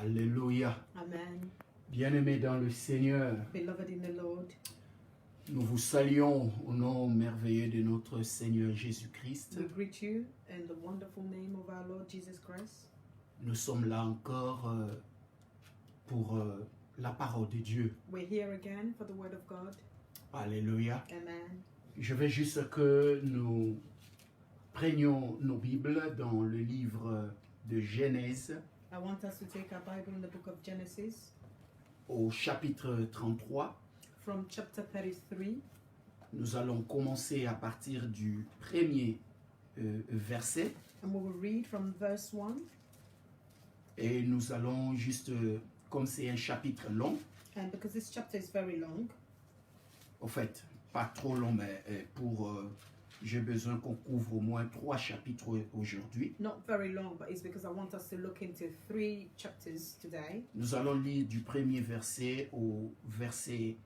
Alléluia. Amen. Bien-aimés dans le Seigneur, Beloved in the Lord, nous vous saluons au nom merveilleux de notre Seigneur Jésus-Christ. we greet you in the wonderful name of our Lord Jesus Christ. Nous sommes là encore pour la parole de Dieu. We're here again for the Word of God. Alléluia. Amen. Je veux juste que nous prenions nos Bibles dans le livre de Genèse I want us to take our Bible in the book of Genesis au chapitre 33. from chapter 33. Nous allons commencer à partir du premier verset And we will read from verse 1. et nous allons juste, comme c'est un chapitre long, And because this chapter is very long, au fait, pas trop long, mais j'ai besoin qu'on couvre au moins 3 chapitres aujourd'hui. not very long, but it's because I want us to look into 3 chapters today. Nous allons lire du premier verset au verset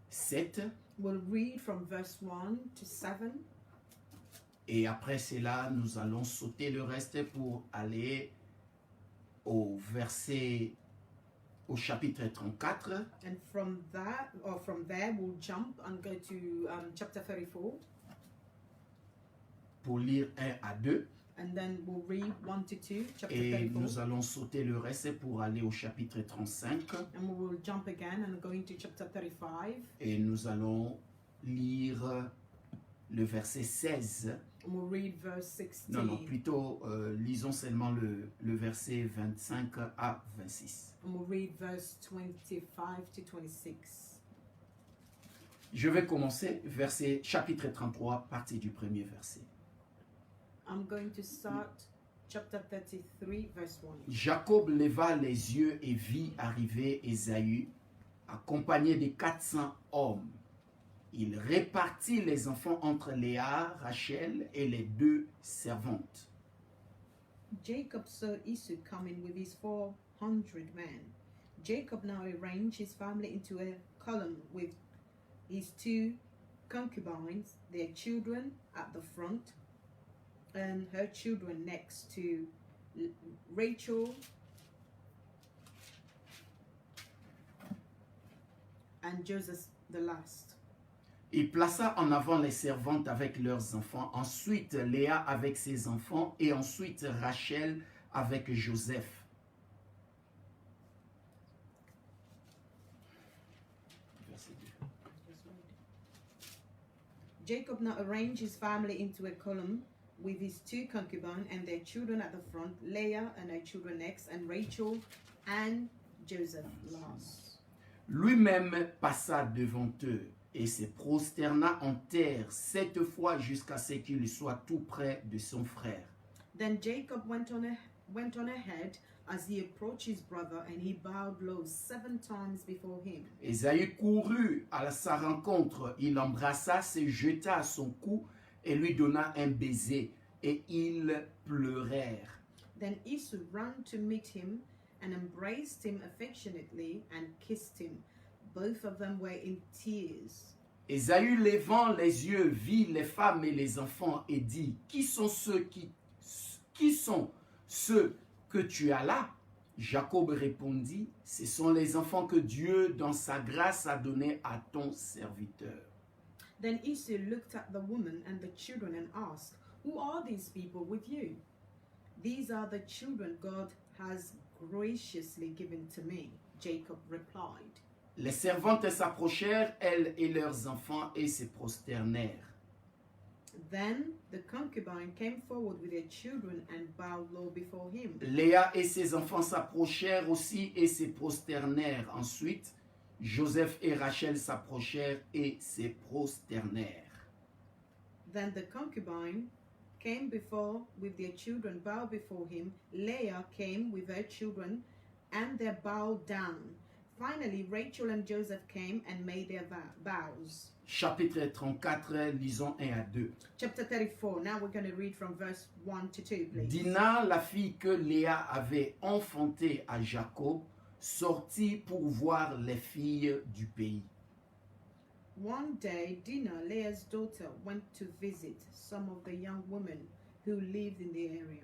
7. We'll read from verse 1 to 7. Et après cela, nous allons sauter le reste pour aller au chapitre 34. And from there, we'll jump and go to chapter 34. Pour lire 1 à 2. And then we'll read 1 to 2, chapter Et 34. nous allons sauter le reste pour aller au chapitre 35. And we will jump again and go into chapter 35. Et nous allons lire le verset 16. And we'll read verse 16. Non, plutôt lisons seulement le verset 25 à 26. And we'll read verse 25 to 26. Je vais commencer chapitre 33, partie du premier verset. I'm going to start chapter 33, verse 1. Jacob leva les yeux et vit arriver Ésaü, accompagné de 400 hommes. Il répartit les enfants entre Léa, Rachel et les 2 servantes. Jacob saw Esau coming with his 400 men. Jacob now arranged his family into a column with his 2 concubines, their children at the front, and her children next to Rachel and Joseph the last. Il plaça en avant les servantes avec leurs enfants, ensuite Léa avec ses enfants et ensuite Rachel avec Joseph. Verset 2. Jacob now arranged his family into a column with his 2 concubines and their children at the front, Leah and her children next, and Rachel and Joseph last. Lui-même passa devant eux et se prosterna en terre 7 fois jusqu'à ce qu'il soit tout près de son frère. Then Jacob went on ahead as he approached his brother, and he bowed low 7 times before him. Ésaü courut à sa rencontre, il l'embrassa, se jeta à son cou et lui donna un baiser, et ils pleurèrent. Then Esau ran to meet him and embraced him affectionately and kissed him. Both of them were in tears. Ésaü, levant les yeux, vit les femmes et les enfants et dit, qui sont ceux que tu as là? Jacob répondit, ce sont les enfants que Dieu, dans sa grâce, a donnés à ton serviteur. Then Esau looked at the woman and the children and asked, who are these people with you? These are the children God has graciously given to me, Jacob replied. Les servantes s'approchèrent, elles et leurs enfants, et se prosternèrent. Then the concubine came forward with their children and bowed low before him. Léa et ses enfants s'approchèrent aussi et se prosternèrent. Ensuite, Joseph et Rachel s'approchèrent et se prosternèrent. Then the concubine came before with their children, bowed before him. Leah came with her children, and they bowed down. Finally, Rachel and Joseph came and made their vows. Chapitre 34, lisons 1 à 2. Chapter 34. Now we're going to read from verse 1 to 2, please. Dina, la fille que Léa avait enfantée à Jacob, sortit pour voir les filles du pays. One day, Dinah, Leah's daughter, went to visit some of the young women who lived in the area.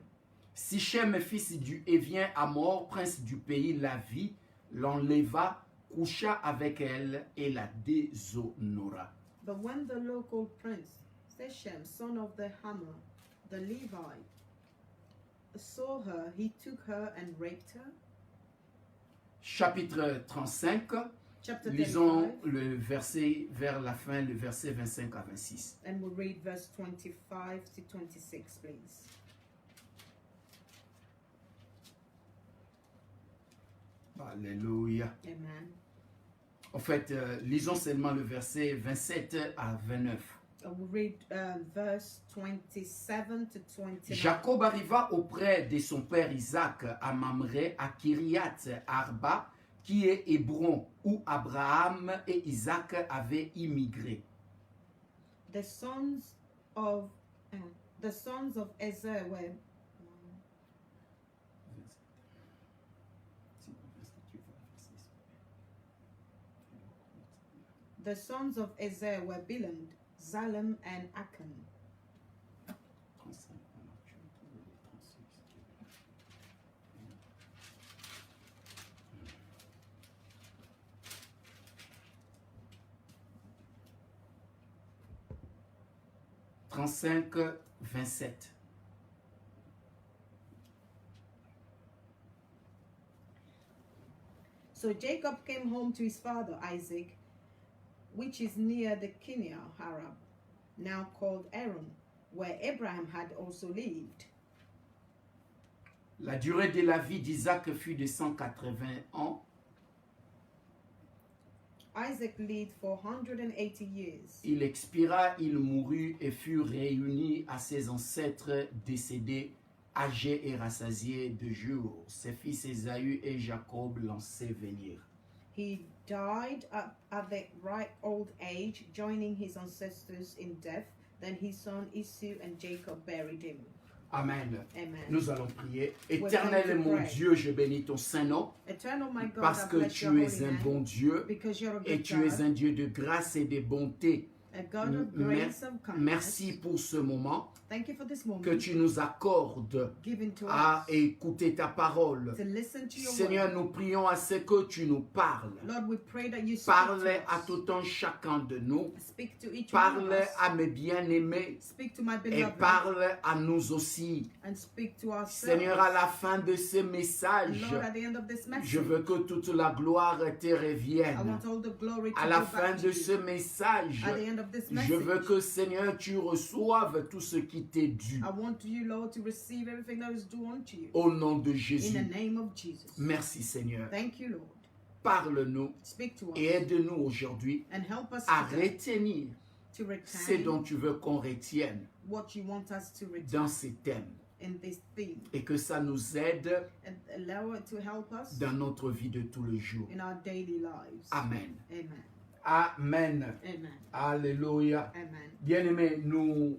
Sichem, fils du Hévien Amor, prince du pays, la vit, l'enleva, coucha avec elle et la déshonora. But when the local prince, Shechem, son of the Hamor, the Levite, saw her, he took her and raped her. Chapitre 35, Chapter lisons 35, le verset vers la fin, le verset 25 à 26. and we'll read verse 25 to 26, please. Alléluia. Amen. En fait, lisons seulement le verset 27 à 29. We'll read verse 27 to 29. Jacob arriva auprès de son père Isaac à Mamré, à Kiriath Arba, qui est Hébron, où Abraham et Isaac avaient immigré. The sons of Ezer were Biland, Zalem, and Akan. Trente-cinq, 27. So Jacob came home to his father Isaac, which is near the Kinea Harab, now called Aaron, where Abraham had also lived. La durée de la vie d'Isaac fut de 180 ans. Isaac lived for 180 years. Il expira, il mourut et fut réuni à ses ancêtres décédés, âgés et rassasiés de jours. Ses fils Ésaü et Jacob lançaient venir. He died at the right old age, joining his ancestors in death. Then his son Esau and Jacob buried him. Amen. Amen. Nous allons prier. going Éternel to mon pray. Dieu, je bénis ton saint nom Eternal my God, parce I que bless your tu holy es un name, bon Dieu because you're a et good tu es God, un Dieu de grâce et de bonté. a God of grace and kindness. Merci pour ce moment Thank you for this moment que tu nous accordes given to à us écouter ta parole. to listen to your Seigneur, word. nous prions à ce que tu nous parles. Lord, we pray that you speak Parle to à us. tout un chacun de nous. Speak to each one of Parle us. à mes bien-aimés Speak to my et beloved parle à nous aussi. and speak to ourselves. Seigneur, à la fin de ce message, Lord, at the end of this message, je veux que toute la gloire te I revienne. want all the glory to À la go fin back de to ce you. message, At the end of this je message, veux que, Seigneur, tu reçoives tout ce qui t'est dû. I want you, Lord, to receive everything that is due unto you. Au nom de In Jésus. the name of Jesus. Merci, Seigneur. Thank you, Lord. Parle-nous Speak to us et aide-nous aujourd'hui and help us à today retenir to ce retain dont tu veux qu'on retienne what you want us to retain dans ces thèmes in this theme, et que ça nous aide and allow it to help us dans notre vie de tous les jours. in our daily lives. Amen. Amen. Amen. Amen. Alléluia. Amen. Bien-aimés, nous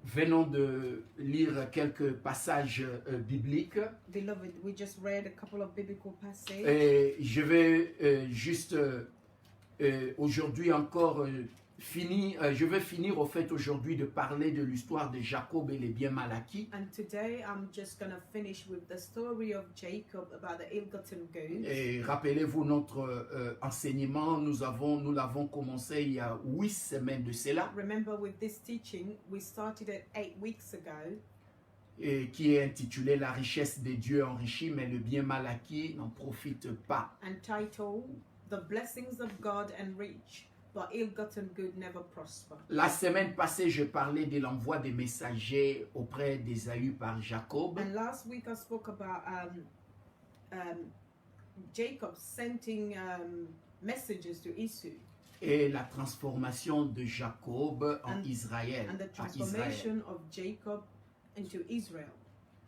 venons de lire quelques passages bibliques Beloved, we just read a couple of biblical passages. et je vais juste aujourd'hui encore je vais finir au fait aujourd'hui de parler de l'histoire de Jacob et les biens mal acquis. And today I'm just going to finish with the story of Jacob about the ill-gotten goods. Et rappelez-vous notre enseignement, nous l'avons commencé il y a 8 semaines de cela, Remember, with this teaching, we started it 8 weeks ago, et qui est intitulé La richesse des dieux enrichis, mais le bien mal acquis n'en profite pas. entitled The Blessings of God Enrich, but ill-gotten good never prosper. La semaine passée, je parlais de l'envoi des messagers auprès d'Ésaü par Jacob. And last week I spoke about Jacob sending messages to Esau Et la transformation de Jacob en And- Israël. and the à Israël. transformation of Jacob into Israel.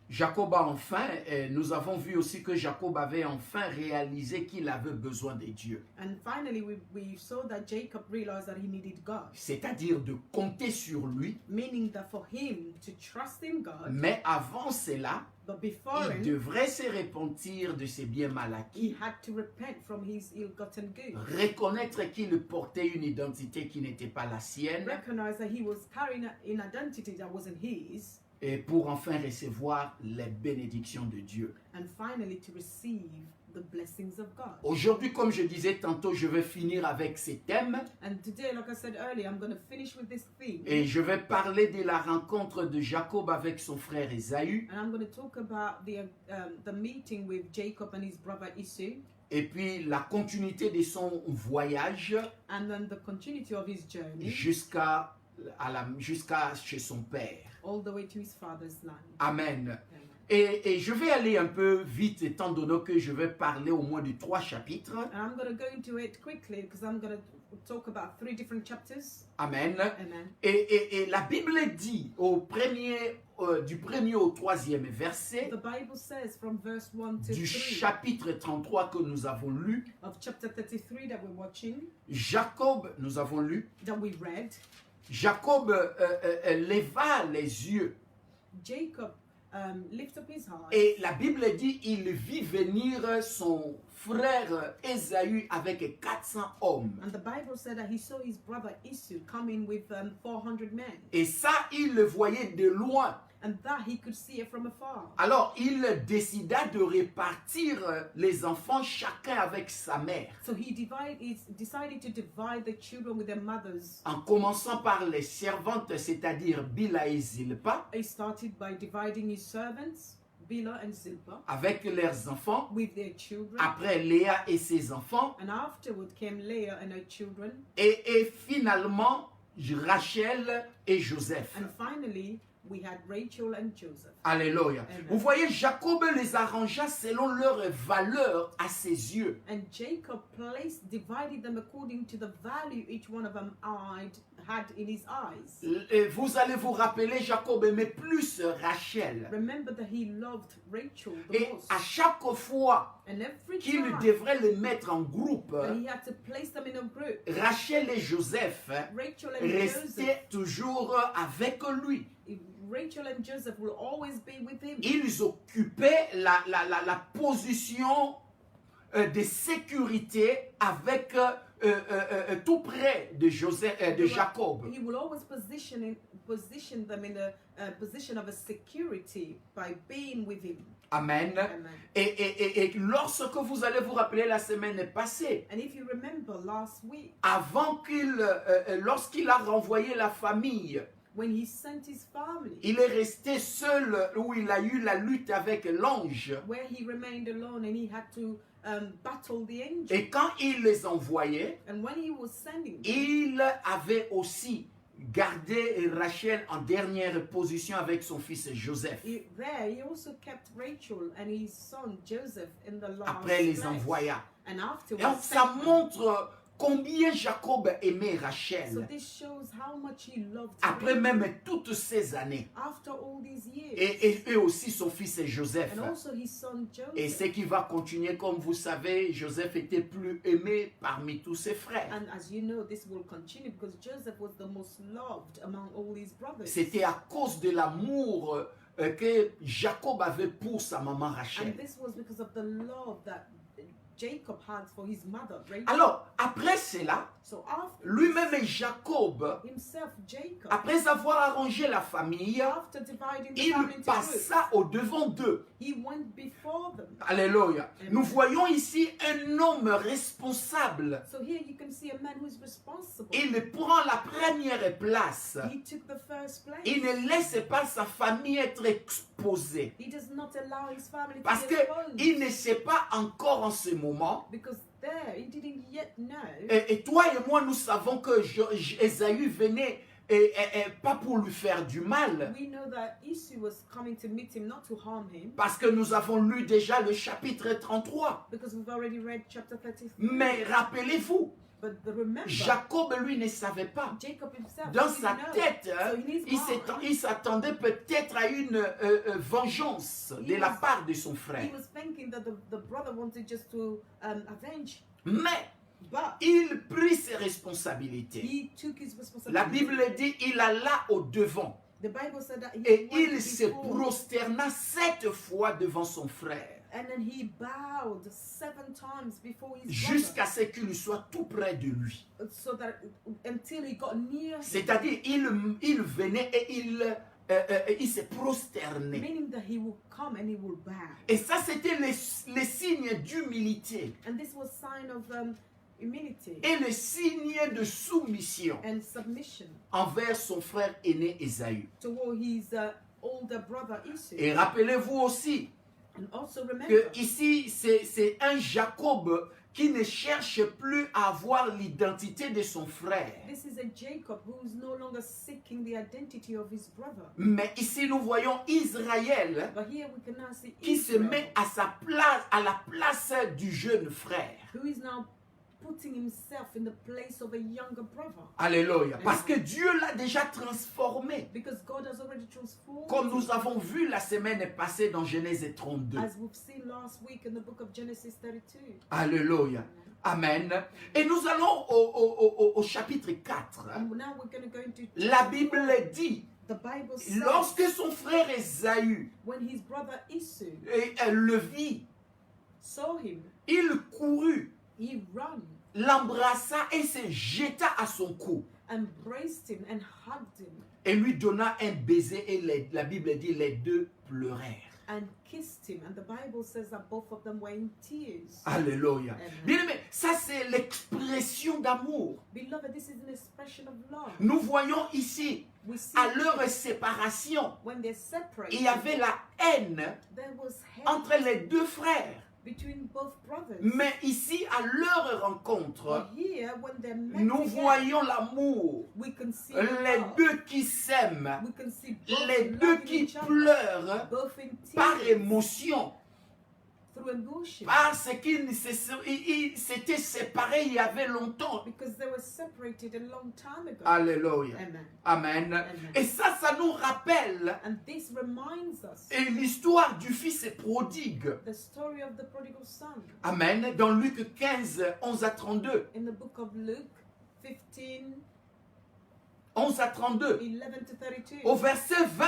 Jacob a enfin, nous avons vu aussi que Jacob avait enfin réalisé qu'il avait besoin de Dieu. And finally, we saw that Jacob realized that he needed God, C'est-à-dire de compter sur lui. meaning that for him to trust in God, Mais avant cela, but before il him, devrait se repentir de ses biens mal he acquis. had to repent from his ill-gotten goods. Reconnaître qu'il portait une identité qui n'était pas la sienne. Recognize that he was carrying an identity that wasn't his, et pour enfin recevoir les bénédictions de Dieu. and finally to receive the blessings of God. Aujourd'hui, comme je disais tantôt, je vais finir avec ces thèmes And today, like I said earlier, I'm going to finish with this theme. et je vais parler de la rencontre de Jacob avec son frère Ésaü And I'm going to talk about the meeting with Jacob and his brother Esau, et puis la continuité de son voyage and then the continuity of his journey jusqu'à chez son père. all the way to his father's land. Amen. Amen. Et je vais aller un peu vite étant donné que je vais parler au moins de 3 chapitres. And I'm going to go into it quickly because I'm going to talk about 3 different chapters. Amen. Amen. Et la Bible dit du premier au 3e verset The Bible says from verse 1 to du 3 chapitre 33 que nous avons lu, of chapter 33 that we're watching, nous avons lu, that we read, Jacob leva les yeux Jacob lift up his heart, et la Bible dit il vit venir son frère Ésaü avec 400 hommes. and the Bible said that he saw his brother Esau coming with 400 men, Et ça, il le voyait de loin. and that he could see it from afar. Alors, il décida de répartir les enfants chacun avec sa mère, So he decided to divide the children with their mothers. en commençant par les servantes, c'est-à-dire Bila et Zilpa, He started by dividing his servants, Bilhah and Zilpah, avec leurs enfants. with their children. Après, Léa et ses enfants. And afterward came Leah and her children. Et finalement, Rachel et Joseph. And finally, we had Rachel and Joseph. Alléluia. Amen. Vous voyez, Jacob les arrangea selon leur valeur à ses yeux. And Jacob divided them according to the value each one of them had in his eyes. Et vous allez vous rappeler, Jacob aimait plus Rachel. Remember that he loved Rachel the Et most. à chaque fois And every qu'il time devrait les mettre en groupe, that he had to place them in a group, Rachel et Joseph Rachel and Joseph, restaient toujours avec lui. Rachel and Joseph will always be with him. Ils occupaient la position de sécurité avec tout près de Jacob. He will always position them in a position of a security by being with him. Amen. Amen. Et lorsque vous allez vous rappeler la semaine passée, And if you remember last week, lorsqu'il a renvoyé la famille, when he sent his family, il est resté seul où il a eu la lutte avec l'ange. where he remained alone and he had to battle the angel. Et quand il les envoyait, And when he was sending them, il avait aussi gardé Rachel en dernière position avec son fils Joseph. he also kept Rachel and his son Joseph in the last Après les place. envoya. And Et afterwards, donc, ça sent them. montre combien Jacob aimait So Rachel. this shows how much he loved Après Rachel même toutes ces années. after all these years. Et aussi son fils Joseph. And also his son Et Joseph. ce qui va continuer, comme vous savez, Joseph était plus aimé parmi tous ses frères. And as you know, this will continue because Joseph was the most loved among all his brothers. C'était à cause de l'amour que Jacob avait pour sa maman Rachel. And this was because of the love that Jacob had for his mother, Rachel. Alors, après cela, So after lui-même Jacob, himself, Jacob, après avoir arrangé la famille, after dividing the il family into groups, passa au devant d'eux. he went before them. Alléluia. Amen. Nous voyons ici un homme responsable. So here you can see a man who is responsible. Il prend la première place. He took the first place. Il ne laisse pas sa famille être exposée. He does not allow his family Parce to que be exposed. il ne sait pas encore en ce moment. Because there, he didn't yet know. Et toi et moi, nous savons que Ésaü venait pas pour lui faire du mal. We know that Esau was coming to meet him, not to harm him, Parce que nous avons lu déjà le chapitre 33. because we've already read chapter 33. Mais rappelez-vous, But remember, Jacob, lui, ne savait pas. Jacob himself Dans didn't sa know. tête, So in his mind, il s'attendait peut-être à une vengeance de la part de son frère. he was thinking that the brother wanted just to avenge, Mais but il prit ses responsabilités. he took his La responsibility. Bible dit il alla au devant The Bible said that he et went il se before, prosterna 7 fois devant son frère and then he bowed 7 times before his jusqu'à ce qu'il soit tout près de lui. brother, so that until he got near him. C'est-à-dire il venait et il il s'est prosterné. meaning that he will come and he will bow. Et ça, c'était les signes d'humilité And this was sign of humility et le signe de soumission and submission envers son frère aîné Ésaü. toward his older brother Esau. Et rappelez-vous aussi And also remember que ici, c'est un Jacob qui ne cherche plus à avoir l'identité de son frère. this is a Jacob who is no longer seeking the identity of his brother. Mais ici, nous voyons Israël But here we can now see qui se Israel, met à sa place, à la place du jeune frère. who is now putting himself in the place of a younger brother. Alléluia. Parce que Dieu l'a déjà transformé. Because God has already transformed Comme him, nous avons vu la semaine passée dans Genèse 32. as we've seen last week in the book of Genesis 32. Alléluia. Amen. Et nous allons au chapitre 4. And now we're going to go into La Bible dit, the Bible says lorsque son frère Ésaü when his brother Esau le vit, saw him, il courut, he ran, l'embrassa et se jeta à son cou embraced him and hugged him et lui donna un baiser et la Bible dit les deux pleurèrent. and kissed him. And the Bible says that both of them were in tears. Alléluia. Amen. Bien aimé, ça c'est l'expression d'amour. Beloved, this is an expression of love. Nous voyons ici, We see à leur séparation, when they're separated, il y avait la haine there was hate entre les deux frères. between both brothers. Mais ici, à leur rencontre, But here, when they're met nous together, voyons l'amour. we can see Les love. deux qui s'aiment, We can see both les deux loving qui each other, pleurent both in par tears, émotion, through emotion, parce qu'ils s'étaient séparés il y avait longtemps. because they were separated a long time ago. Alléluia. Amen. Amen. Amen. Et ça nous rappelle And this reminds us l'histoire du fils prodigue. the story of the prodigal son Amen. Dans Luc 15, 11 à 32. in the book of Luke 15, 11 à 32. 11 to 32, Au verset 20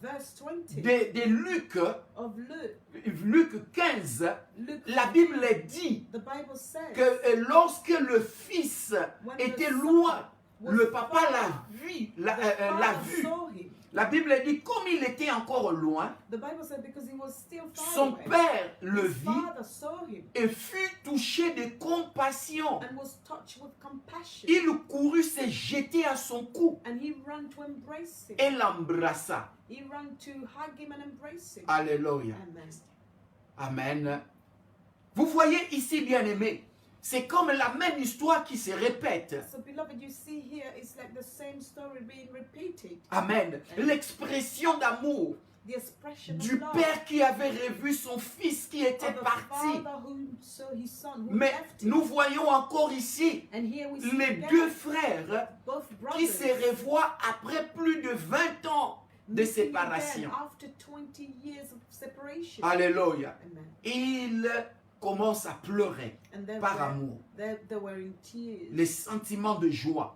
verse 20 de Luc, of Luke. Luc 15, Luke, la Bible dit the Bible says que lorsque le fils when était the son loin, was le papa far, l'a vu, the l'a father vu. saw him. La Bible dit comme il était encore loin, The Bible said because he was still far son away, père le his vit father saw him et fut touché de compassion. and was touched with compassion. Il courut se jeter à son cou And he ran to embrace him. et l'embrassa. He ran to hug him and embrace him. Alléluia. Amen. Amen. Vous voyez ici, bien-aimés, c'est comme la même histoire qui se répète. So beloved, you see here, it's like the same story being repeated. Amen. L'expression d'amour The expression du of love père qui avait revu son fils qui était of the parti. father who saw his son who Mais left him. nous voyons encore ici And here we see les again, deux frères both qui brothers se revoient après plus de 20 ans de meeting séparation. again after 20 years of separation. Alléluia. Amen. Ils commencent à pleurer And they par were, amour. they were in tears, Les sentiments de joie.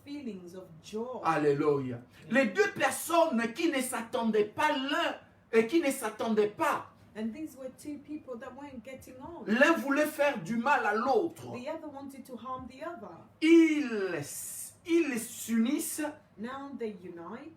feelings of joy. Alléluia. Les deux personnes qui ne s'attendaient pas l'un et qui ne s'attendaient pas. And these were two people that weren't getting on. L'un voulait faire du mal à l'autre. The other wanted to harm the other. Ils s'unissent Now they unite,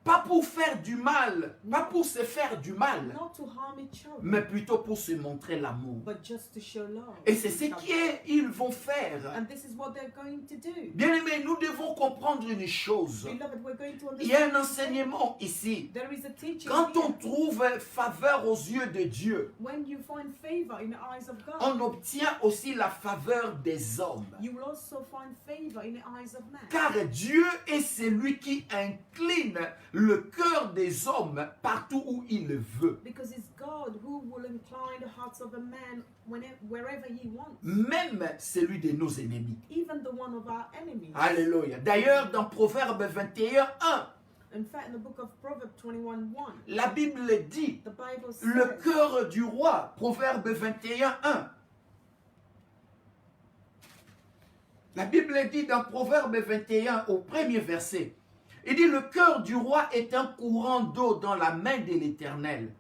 pas pour faire du mal, pas pour se faire du mal, not to harm each other, mais plutôt pour se montrer l'amour. but just to show love. Et c'est ce qu'ils vont faire. And this is what they're going to do. Bien aimés, nous devons comprendre une chose. Beloved, we're going to Il y a un understand. enseignement ici. There is a teaching Quand on here. trouve faveur aux yeux de Dieu, When you find favor in the eyes of God, on obtient aussi la faveur des hommes. you will also find favor in the eyes of man. Car Dieu est celui qui incline le cœur des hommes partout où il le veut. Because it's God who will incline the hearts of a man wherever he wants. Même celui de nos ennemis. Even the one of our enemies. Alléluia. D'ailleurs, dans Proverbe 21, 1, In fact, in the book of Proverbs 21:1, la Bible dit the Bible le says, cœur du roi. Proverbe 21, 1. La Bible dit dans Proverbe 21 au premier verset, il dit le cœur du roi est un courant d'eau dans la main de l'Éternel.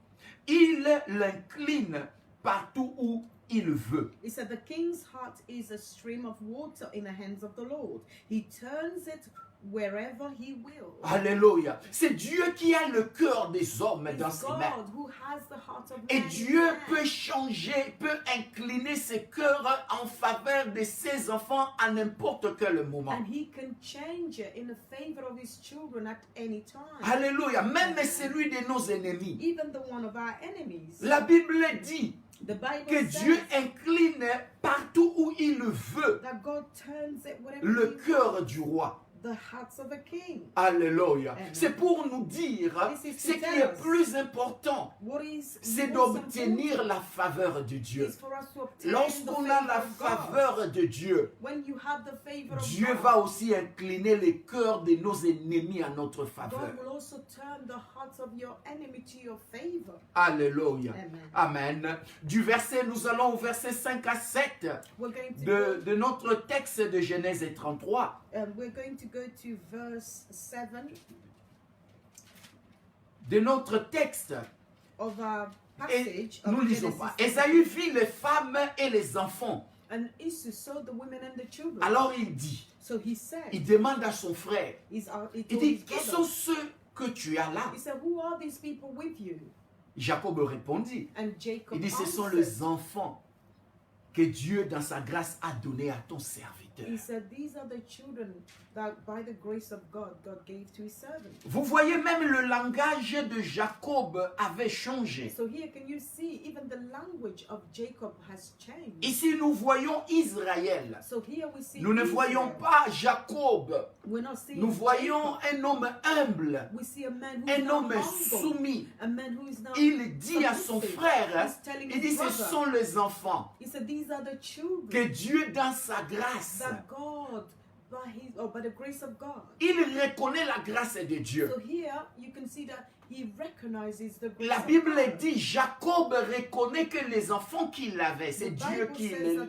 Il l'incline partout où il veut. He said, the king's heart is a stream of water in the hands of the Lord. He turns it wherever he will. Alléluia. C'est Dieu qui a le cœur des hommes dans It's ses mains. God who has the heart of Et man in Dieu his peut hand. changer, peut incliner ses cœurs en faveur de ses enfants à n'importe quel moment. And he can change it in the favor of his children at any time. Alléluia. Même celui de nos ennemis. Even the one of our enemies. La Bible dit The Bible que says Dieu incline partout où il le veut that God turns it whatever le he cœur wants, du roi. the hearts of a king. Alléluia. Amen. C'est pour nous dire This is ce to qui tell est us plus important, What is c'est most d'obtenir important la faveur de Dieu. is for us to obtain Lorsqu'on the a favor la of God. faveur de Dieu, When you have the favor of Dieu God, va aussi incliner les cœurs de nos ennemis à notre God faveur. will also turn the hearts of your enemy to your favor. Alléluia. Amen. Amen. Du verset, nous allons au verset 5 à 7 We're going to de notre texte de Genèse 33. we're going to go to verse 7 De notre texte, of our et passage nous of lisons Genesis pas. 7. Ésaü vit les femmes et les enfants. And Esau saw the women and the children. Alors il dit, So he said, il demande à son frère, he il told dit, his qui sont brother, ceux que tu as là? he said, who are these people with you? Jacob répondit, And Jacob il dit, ce sont answered, les enfants que Dieu dans sa grâce a donné à ton serviteur. he said, these are the children that by the grace of God, God gave to his servant. Vous voyez, même le langage de Jacob avait changé. So here can you see even the language of Jacob has changed. Ici, nous voyons Israël. So here we see Nous ne voyons Israel. pas Jacob. We're not seeing Nous voyons Jacob. un homme humble, We see a man who is un now homme humble, soumis. a man who is now Il dit à son submissive. frère, He's telling il his dit, ce brother, sont les enfants he said, these are the children que Dieu, dans sa grâce, that God, by the grace of God. il reconnaît la grâce de Dieu. So here you can see that he recognizes the grace La of Bible God. dit, Jacob reconnaît que les enfants qu'il avait, c'est The Dieu Bible qui says les... that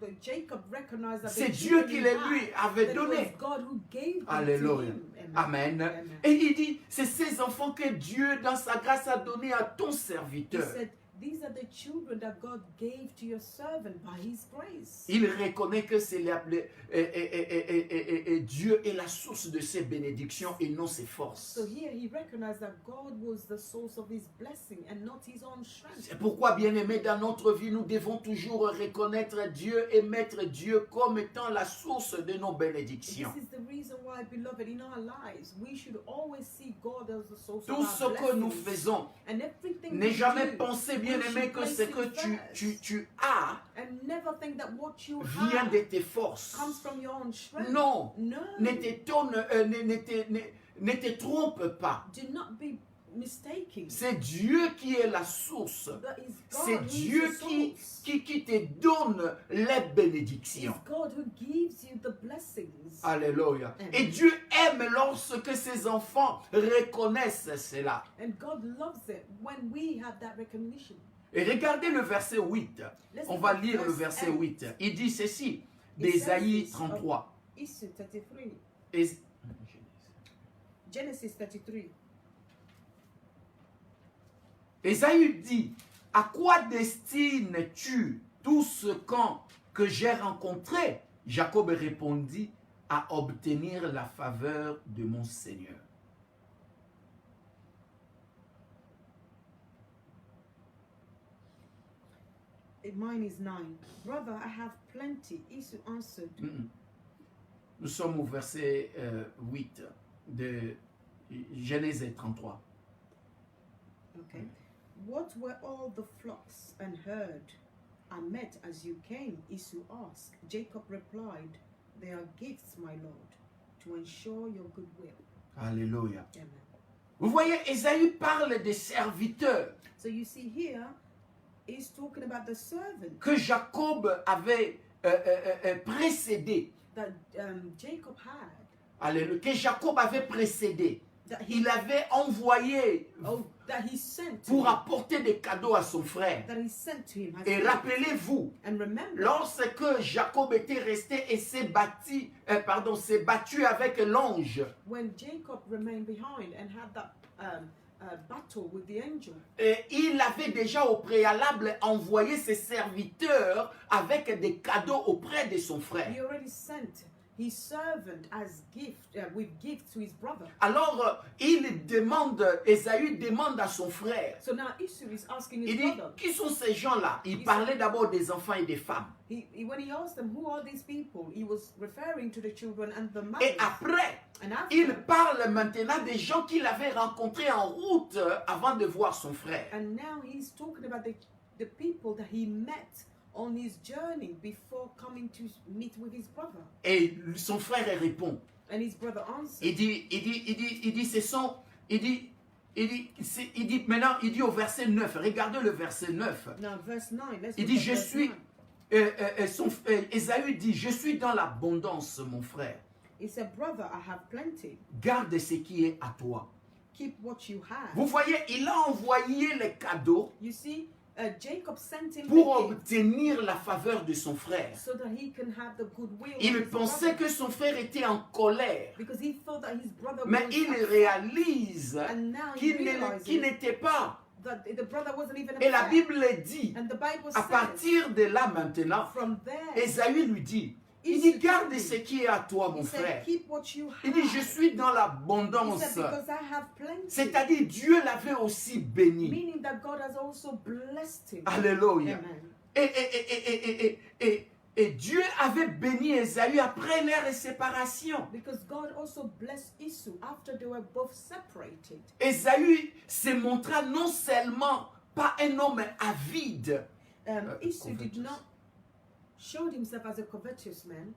the Jacob recognized that C'est the Dieu children qui he les had, lui avait that it donné. was God who gave them Alléluia. to him. Amen. Amen. Et il dit, c'est ces enfants que Dieu, dans sa grâce, a donné à ton He serviteur. said, these are the children that God gave to your servant by his grace. Il reconnaît que c'est Dieu est la source de ses bénédictions et non ses forces. So here he recognized that God was the source of his blessing and not his own strength. C'est pourquoi, bien-aimés, dans notre vie, nous devons toujours reconnaître Dieu et mettre Dieu comme étant la source de nos bénédictions. This is the reason why, beloved, in our lives, we should always see God as the source Tout of ce our que nous blessings. faisons, And everything n'aie we jamais do, pensé, we bien-aimé, should que place ce it que first. tu as And never think that what you vient have de tes forces. comes from your own strength. Non, No. ne te trompe pas. Do not be mistaken. C'est Dieu qui est la source. That is God C'est who is Dieu the source. qui te donne les It's bénédictions. God who gives you the blessings. Alléluia. Amen. Et Dieu aime lorsque ses enfants reconnaissent cela. And God loves it when we have that recognition. Et regardez le verset 8. Let's On look va at lire le verse verset 8. 8. Il dit ceci, It says d'Ésaïe this 33. Issue 33. Et- Genesis 33. Ésaü dit, à quoi destines-tu tout ce camp que j'ai rencontré? Jacob répondit, à obtenir la faveur de mon Seigneur. Mine is 9. Brother, I have plenty. Esau answered. Nous sommes au verset 8 de Genèse 33. Okay. What were all the flocks and herd I met as you came? Esau asked. Jacob replied, they are gifts, my lord, to ensure your goodwill. Alléluia. Amen. Vous voyez, Ésaü parle des serviteurs So you see here, he's talking about the servant que Jacob avait précédé. that Jacob had. Alléluia. Que Jacob avait précédé. That Il avait envoyé that he sent to pour him, apporter des cadeaux à son frère. that he sent to him. as Et gifts. rappelez-vous, And remember, lorsque Jacob était resté et s'est battu avec l'ange, when Jacob remained behind and had that battle with the angel, il avait déjà au préalable envoyé ses serviteurs avec des cadeaux auprès de son frère. he already sent his servant as gift, with gifts to his brother. Alors, Ésaü demande à son frère. So now Esau is asking Il his dit, brother. qui sont ces gens-là? Il parlait d'abord des enfants et des femmes. When he asked them, who are these people? He was referring to the children and the Et mothers. après, And after, il parle maintenant des gens qu'il avait rencontrés en route avant de voir son frère. and now he's talking about the people that he met on his journey before coming to meet with his brother. Et son frère répond. And his brother answered. Il dit, maintenant, il dit au verset 9, regardez le verset 9. Now verse 9, let's Il look dit, at verse 9. Ésaü dit, je suis dans l'abondance, mon frère. He said, brother, I have plenty. Garde ce qui est à toi. Keep what you have. Vous voyez, il a envoyé les cadeaux You see, Jacob sent him pour the gift obtenir la faveur de son frère. so that he can have the goodwill of Il his pensait brother. que son frère était en colère, Because he thought that his brother mais was il upset, réalise and now he qu'il realizes n'était pas. that the brother wasn't even Et la upset. Bible dit, And the Bible à says, partir de là maintenant, from there, Ésaü lui dit, il dit, garde ce qui est à toi, mon he said, frère. keep what you have. Il dit, je suis dans He l'abondance. said, because I have plenty. C'est-à-dire, Dieu l'avait aussi béni. Meaning that God has also blessed him. Alléluia. Amen. Et Dieu avait béni Ésaü après leur séparation. Because God also blessed Esau after they were both separated. Ésaü se montra non seulement pas un homme avide, Esau did covetous. not show himself as a covetous man,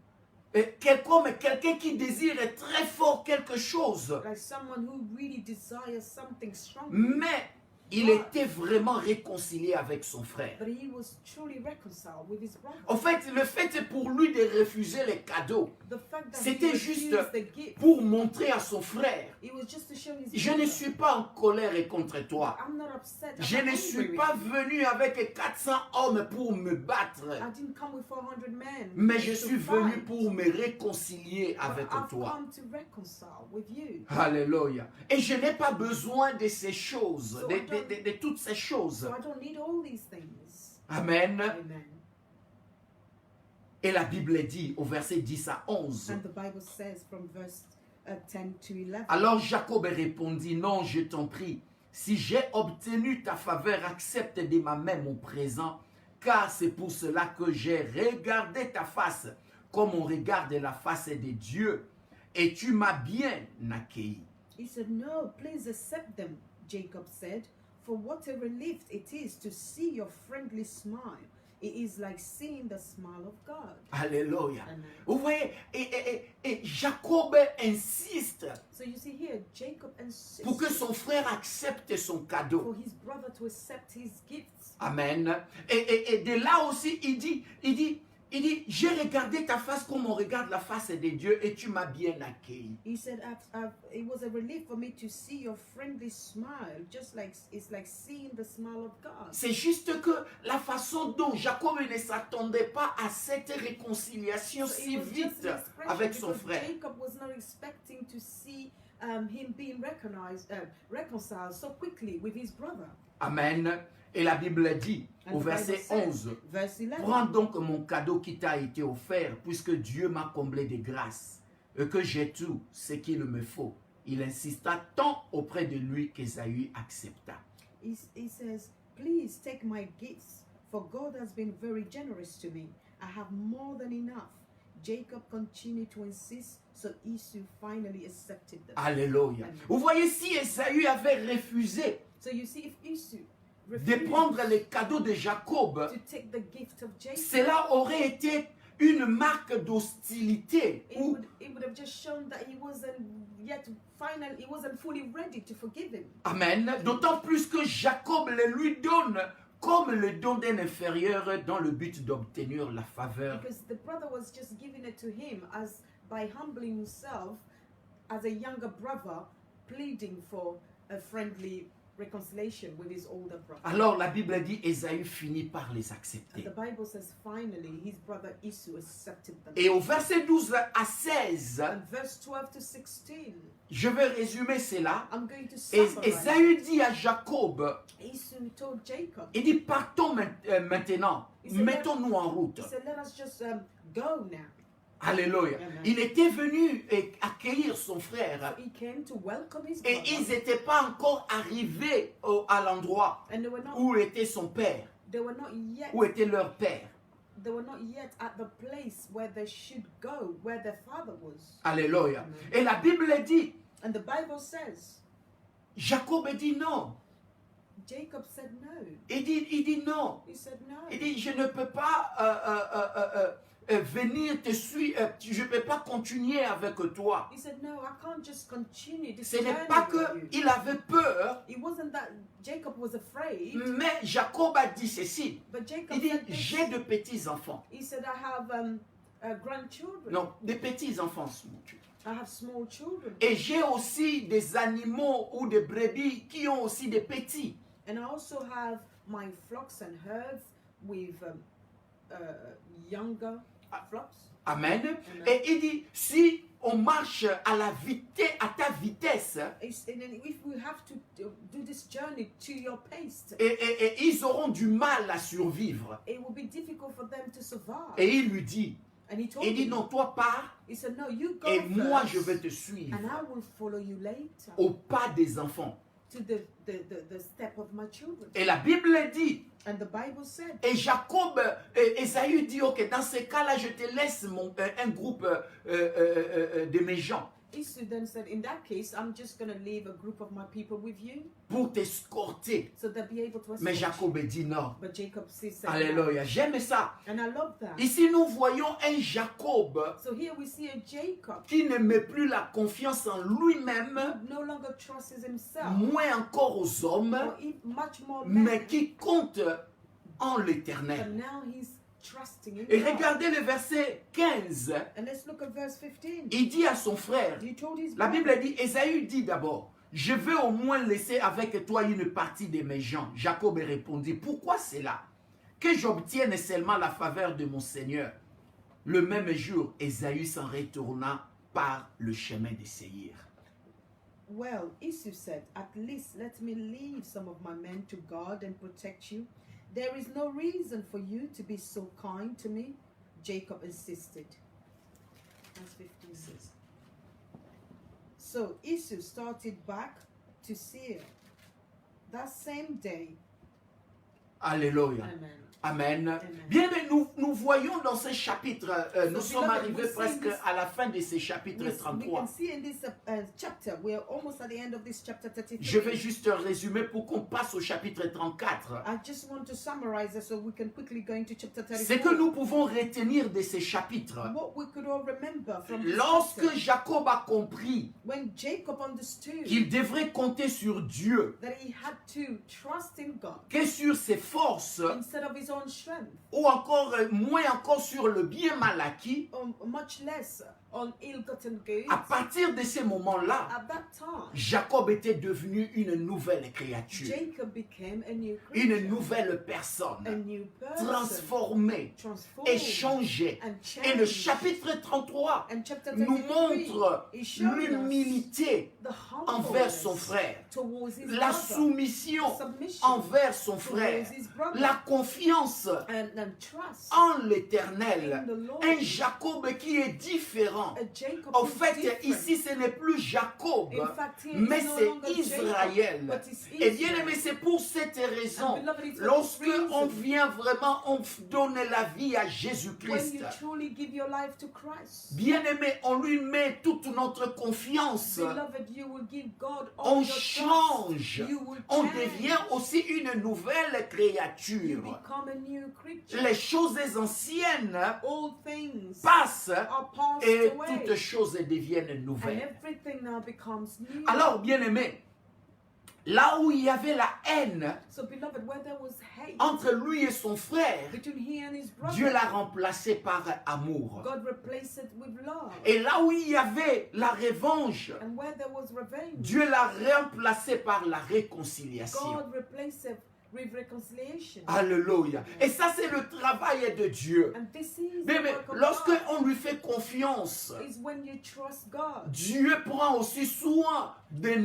quelqu'un qui désire très fort quelque chose, like someone who really desires something strong. mais il était vraiment réconcilié avec son frère. But he was truly reconciled with his brother. En fait, le fait pour lui de refuser les cadeaux, The fact that c'était he juste refused the gift, pour montrer à son frère, it was just to show his je ne brother, suis pas en colère et contre toi. I'm not upset. I'm Je not ne angry suis with pas you. venu avec 400 hommes pour me battre, I didn't come with 400 men. mais je to suis venu fight, pour me réconcilier but avec I've toi. come to reconcile with you. Alléluia. Et je n'ai pas besoin de ces choses, So de toutes ces choses. So I don't need all these things. Amen. Amen. Et la Bible dit au verset 10 à 11. And the Bible says from verse 10 to 11. Alors Jacob répondit, non, je t'en prie, si j'ai obtenu ta faveur, accepte de ma main mon présent, car c'est pour cela que j'ai regardé ta face, comme on regarde la face de Dieu, et tu m'as bien accueilli. He said, no, please accept them, Jacob said, for what a relief it is to see your friendly smile. It is like seeing the smile of God. Alléluia. Amen. Vous voyez, et Jacob insiste So you see here, Jacob insists pour que son frère accepte son cadeau. for his brother to accept his gifts. Amen. Et de là aussi, il dit, j'ai regardé ta face comme on regarde la face de Dieu et tu m'as bien accueilli. He said, it was a relief for me to see your friendly smile, just like it's like seeing the smile of God. C'est juste que la façon dont Jacob ne s'attendait pas à cette réconciliation So si it was just vite an expression avec son because frère. Jacob was not expecting to see him being reconciled so quickly with his brother. Amen. Et la Bible dit And au the verset Bible says, 11, verse 11, prends donc mon cadeau qui t'a été offert, puisque Dieu m'a comblé de grâce, et que j'ai tout ce qu'il me faut. Il insista tant auprès de lui qu'Ésaü accepta. he says, please take my gifts, for God has been very generous to me. I have more than enough. Jacob continued to insist, so Esau finally accepted them. Alléluia. Vous voyez, si Ésaü avait refusé So you see, if Esau de refused prendre les cadeaux de Jacob, to take the gift of Jacob, cela aurait été une marque d'hostilité. it would have just shown that he wasn't he wasn't fully ready to forgive him. Amen. D'autant plus que Jacob le lui donne comme le don d'un inférieur dans le but d'obtenir la faveur. Because the brother was just giving it to him as by humbling himself as a younger brother, pleading for a friendly reconciliation with his older brother. Alors la Bible dit Ésaü finit par les And accepter. the Bible says finally his brother Esau accepted them. Et au verset 12 à 16, And verse 12 to 16, je vais résumer cela. I'm going to Et summarize. Ésaü dit à Jacob, Esau told Jacob, il dit partons maintenant, mettons-nous en route. he said, let us just go now. Alléluia. Amen. Il était venu accueillir son frère. He came to welcome his Et brother. ils n'étaient pas encore arrivés à l'endroit And they were not, où était son père, they were not yet, où était leur père. they were not yet at the place where they should go, where their father was. Alléluia. Amen. Et la Bible dit, And the Bible says, Jacob dit non. Jacob said no. Il dit non. He said no. Il dit, je ne peux pas venir te suivre, je ne peux pas continuer avec toi. He said no, I can't just continue this Ce n'est journey pas with you. qu'il avait peur, It wasn't that Jacob was afraid, mais Jacob a dit ceci. but Jacob Il dit, said this. j'ai de petits-enfants. He said, I have grandchildren. Non, des petits-enfants, mon Dieu. I have small children. Et j'ai aussi des animaux ou des brebis qui ont aussi des petits. And I also have my flocks and herds with younger flocks. Amen. Amen. Et il dit, si on marche à ta vitesse, And then if we have to do this journey to your pace, et ils auront du mal à survivre. it will be difficult for them to survive. Et il lui dit, And he told il dit, him, non, toi pars, he said, no, you go et first, moi je vais te suivre and I will follow you later au pas des enfants. to the step of my children. Et la Bible dit, And the Bible said, et Jacob, Ésaü dit, ok, dans ce cas-là, je te laisse un groupe de mes gens Esau then said, in that case, I'm just going to leave a group of my people with you pour t'escorter. so they'll be able to Mais escort you. Jacob dit non. But Jacob said, no. Alléluia, j'aime ça. And I love that. Ici, nous voyons un Jacob So here we see a Jacob qui ne met plus la confiance en lui-même, who no longer trusts himself, moins encore aux hommes, or much more mais men, qui compte en but l'éternel. now he's trusting in Et God. regardez le verset 15. And let's look at verse 15. Il dit à son frère, He told his la brother, Bible dit, Ésaü dit d'abord, je veux au moins laisser avec toi une partie de mes gens. Jacob répondit, pourquoi cela? Que j'obtienne seulement la faveur de mon Seigneur. Le même jour, Ésaü s'en retourna par le chemin de Séhir. well, Esau said, at least let me leave some of my men to guard and protect you. There is no reason for you to be so kind to me, Jacob insisted. Verse 15 says. So Esau started back to Seir. That same day. Alléluia. Amen. Amen. Bien, mais nous voyons dans ce chapitre, nous So, sommes beloved, arrivés we see presque this- à la fin de ce chapitre We 33. can see in this chapter, we are almost at the end of this chapter 33. Je vais juste résumer pour qu'on passe au chapitre 34. I just want to summarize it so we can quickly go into chapter Ce 34. que nous pouvons retenir de ces chapitres, What we could all remember from this lorsque chapter, Jacob a compris when Jacob understood qu'il devrait compter sur Dieu, that he had to trust in God que sur ses forces, instead of his own strength, ou encore moins encore sur le bien mal acquis, or much less on ill-gotten goods. à partir de ces moments-là, At that time, Jacob était devenu une nouvelle créature, Jacob became a new une creature, nouvelle a personne, new person, transformée, transformed échangée. and Et le changed. chapitre 33 And chapter nous 33 montre is showing us l'humilité the envers son humbleness frère, towards his la brother, soumission submission envers son frère, towards his brother, la confiance and trust en in l'éternel. the Lord. Un Jacob qui est différent. A Jacob En who's fait, different. ici, ce n'est plus Jacob, In fact, here mais it's no c'est longer Jacob, Israël. but it's Et bien Israel. aimé, c'est pour cette raison, And beloved, it's for lorsque this reason, on vient vraiment, on donne la vie à when Jésus-Christ. you truly give your life to Christ, Bien aimé, on lui met toute notre confiance. beloved, you will give God all On your trust. change. You will On change. devient aussi une nouvelle You créature. become a new creature. Les choses anciennes All things passent are passed et away, toutes choses deviennent and nouvelles. everything now becomes new. Alors, bien aimé, là où il y avait la haine So, beloved, where there was hate entre lui et son frère, between he and his brother, Dieu l'a remplacé par amour. God replaced it with love. Et là où il y avait la revanche, And where there was revenge, Dieu l'a remplacé par la réconciliation. God replaced it with reconciliation. Alléluia. Et ça, c'est le travail de Dieu. And this is Mais the work of lorsque God. on lui fait confiance, Is when you trust God. Dieu prend aussi soin de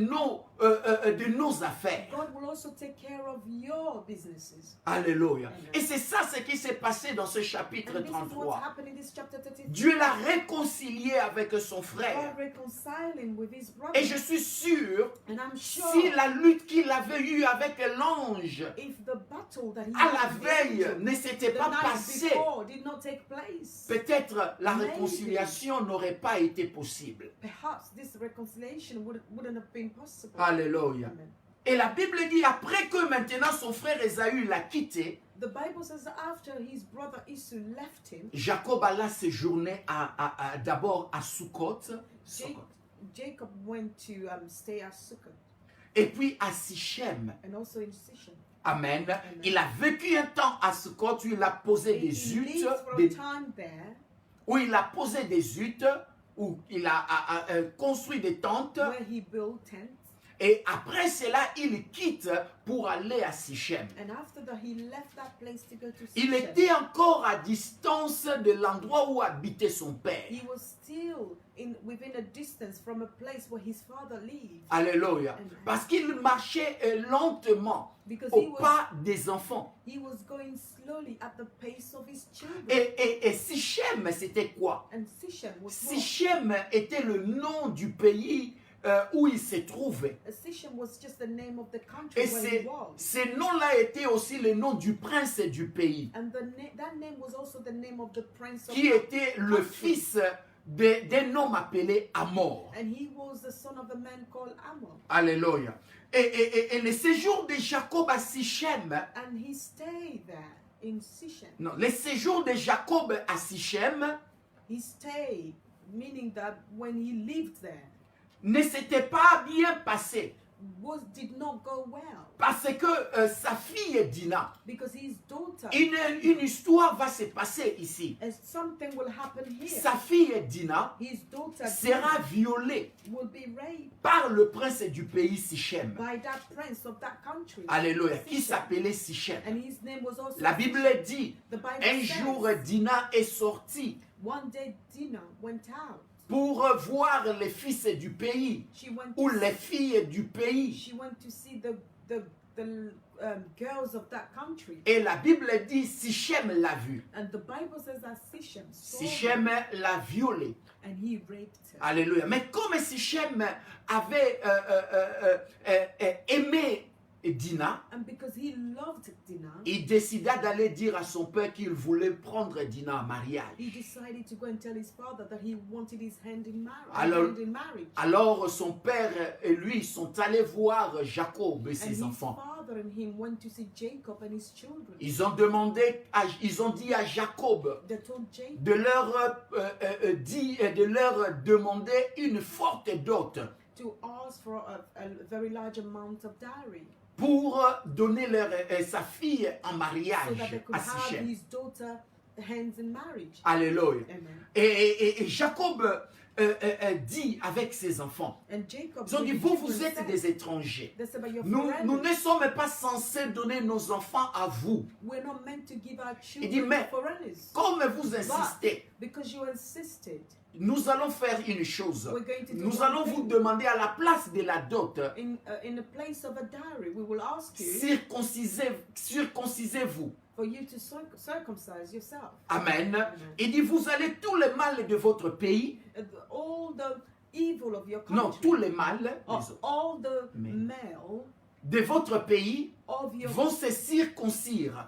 nos affaires. God will also take care of your businesses. Alléluia. Et c'est ça ce qui s'est passé dans ce chapitre And this is what's 33. happened in this chapter 33. Dieu l'a réconcilié avec son frère. God reconciling with his brother. Et je suis sûr, And I'm sure si la lutte qu'il avait eue avec l'ange if the battle that he à la had with the veille angel ne s'était the pas night passée, before did not take place, peut-être la Maybe. réconciliation n'aurait pas été possible. perhaps this reconciliation wouldn't have been possible. Alléluia. Amen. Et la Bible dit, après que maintenant son frère Ésaü l'a quitté, The Bible says that after his brother Esau left him, Jacob alla séjourner d'abord à Sukkot, Jacob went to stay at Sukkot et puis à Sichem. and also in Shechem. Amen. Il a vécu un temps à Sukkot où il a posé He des huttes, lived for a des- time there où il a posé des huttes, où il a construit des tentes. where he built tents. Et après cela, il quitte pour aller à Sichem. And after that, he left that place to go to Il Shechem. était encore à distance de l'endroit où habitait son père. He was still within a distance from a place where his father lived. Alléluia. Amen. Parce qu'il marchait lentement Because au pas des enfants. he was going slowly at the pace of his children. Et Sichem, c'était quoi? And Shechem was what? Sichem était le nom du pays où il se trouvait. Shechem was just the name of the country Et where he was. ces noms-là étaient aussi le nom du prince du pays, And that name was also the name of the prince of qui that était le country. fils d'un homme appelé Amor. And he was the son of a man called Ammon. Alléluia. Et le séjour de Jacob à Sichem, And he stayed there in Shechem. non, le séjour de Jacob à Sichem He stayed, meaning that when he lived there, ne s'était pas bien passé did not go well. parce que sa fille Dina, Because his daughter, une histoire va se passer ici. as something will happen here. Sa fille Dina His daughter sera violée will be raped par le prince du pays Sichem. by that prince of that country. Alléluia. Qui Shechem. s'appelait Sichem. And his name was also La Bible dit, The Bible un says, jour Dina est sortie one day Dinah went out. pour voir les fils du pays She went ou to, les filles du pays. she went to see the girls of that country. Et la Bible dit, Sichem l'a vu. And the Bible says that Shechem saw her Sichem l'a violée. and he raped her. Alléluia. Mais comme Sichem avait aimé Dina, And because he loved Dinah, il décida d'aller dire à son père qu'il voulait prendre Dina en mariage. he decided to go and tell his father that he wanted his hand in Alors- marriage. Alors son père et lui sont allés voir Jacob et And ses his enfants. father and him went to see Jacob and his children. Ils ont dit à Jacob They told Jacob de leur demander une forte dot to ask for a very large amount of dowry pour donner sa fille en so mariage that they could à have Sichem. his daughter hands in marriage. Alléluia. Amen. Et Jacob dit avec ses enfants, And Jacob, ils ont dit, with vous, his vous children êtes said, des étrangers. they said, but you're Nous foreigners. ne sommes pas censés donner nos enfants à vous. We're not meant to give our Il dit, children mais to foreigners. comme vous insistez, Because you insisted, nous allons faire une chose. we're going to do Nous one allons vous thing. demander à la place de la dot, In the place of a dowry, we will ask you circoncisez-vous. for you to circumcise yourself. Amen. Il dit, vous allez tous les mâles de votre pays, All the evil of your country, non, tous les mâles all the Mais- male de votre pays of your vont se circoncire.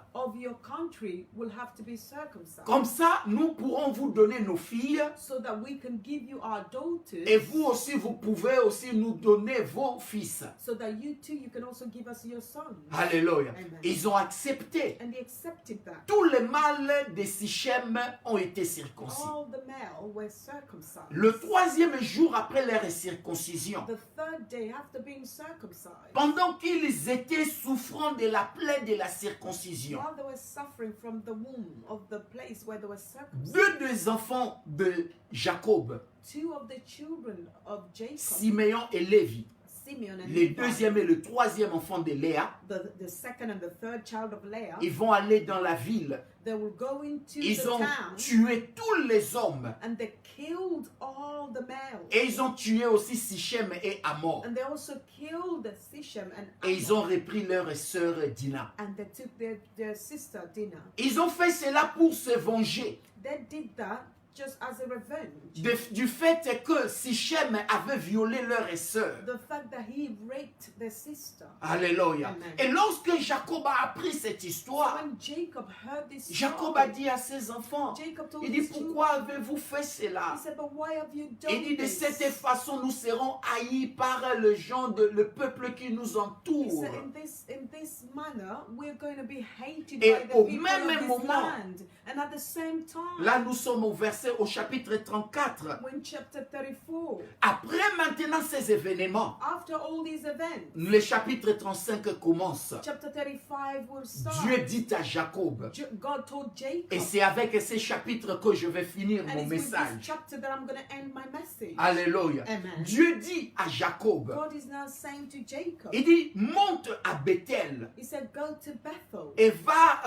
country will have to be circumcised, Comme ça, nous pourrons vous donner nos filles so that we can give you our daughters, et vous aussi, vous pouvez aussi nous donner vos fils. so that you too, you can also give us your sons. Alléluia. Amen. Ils ont accepté. And they accepted that. Tous les mâles de Sichem ont été circoncis. All the male were circumcised. Le troisième jour après leur circoncision, The third day after being circumcised, pendant qu'ils étaient souffrant de la plaie de la circoncision, while they were suffering from the womb of the place where they were circumcised, deux des enfants de Jacob, two of the children of Jacob, Siméon et Lévi, Simeon and le Levi, deuxième et le troisième enfant de Léa, the second and the third child of Leah, ils vont aller dans la ville. they will go into Ils the ont town tué tous les hommes. and they killed all the males. Et ils ont tué aussi Sichem et Amor. And they also killed Sishem and Et ils Ammon. ont repris leur sœur Dina. And they took their sister Dinah. Ils ont fait cela pour se venger They did that just as a revenge. du fait que Sichem avait violé leur sœur. The fact that he raped their sister. Alléluia. Amen. Et lorsque Jacob a appris cette histoire, When Jacob heard this Jacob story, a dit à ses enfants, Jacob told il dit, his children, pourquoi avez-vous fait cela? he said, but why have you done Il dit, de this? cette façon, nous serons haïs par le peuple qui nous He entoure. said, in this manner, we're going to be hated Et by the au people même of this moment, land. And at the same time, Là, nous sommes au au chapitre 34. when chapter 34, Après maintenant ces événements, after all these events, le chapitre 35 commence. chapter 35 will start. Dieu dit à Jacob, God told Jacob, et c'est avec ces chapitres que je vais finir and mon it's with this message. chapter that I'm going to end my message. Alléluia. Amen. Dieu dit à Jacob, God is now saying to Jacob, il dit, monte à Bethel he said, go to Bethel et va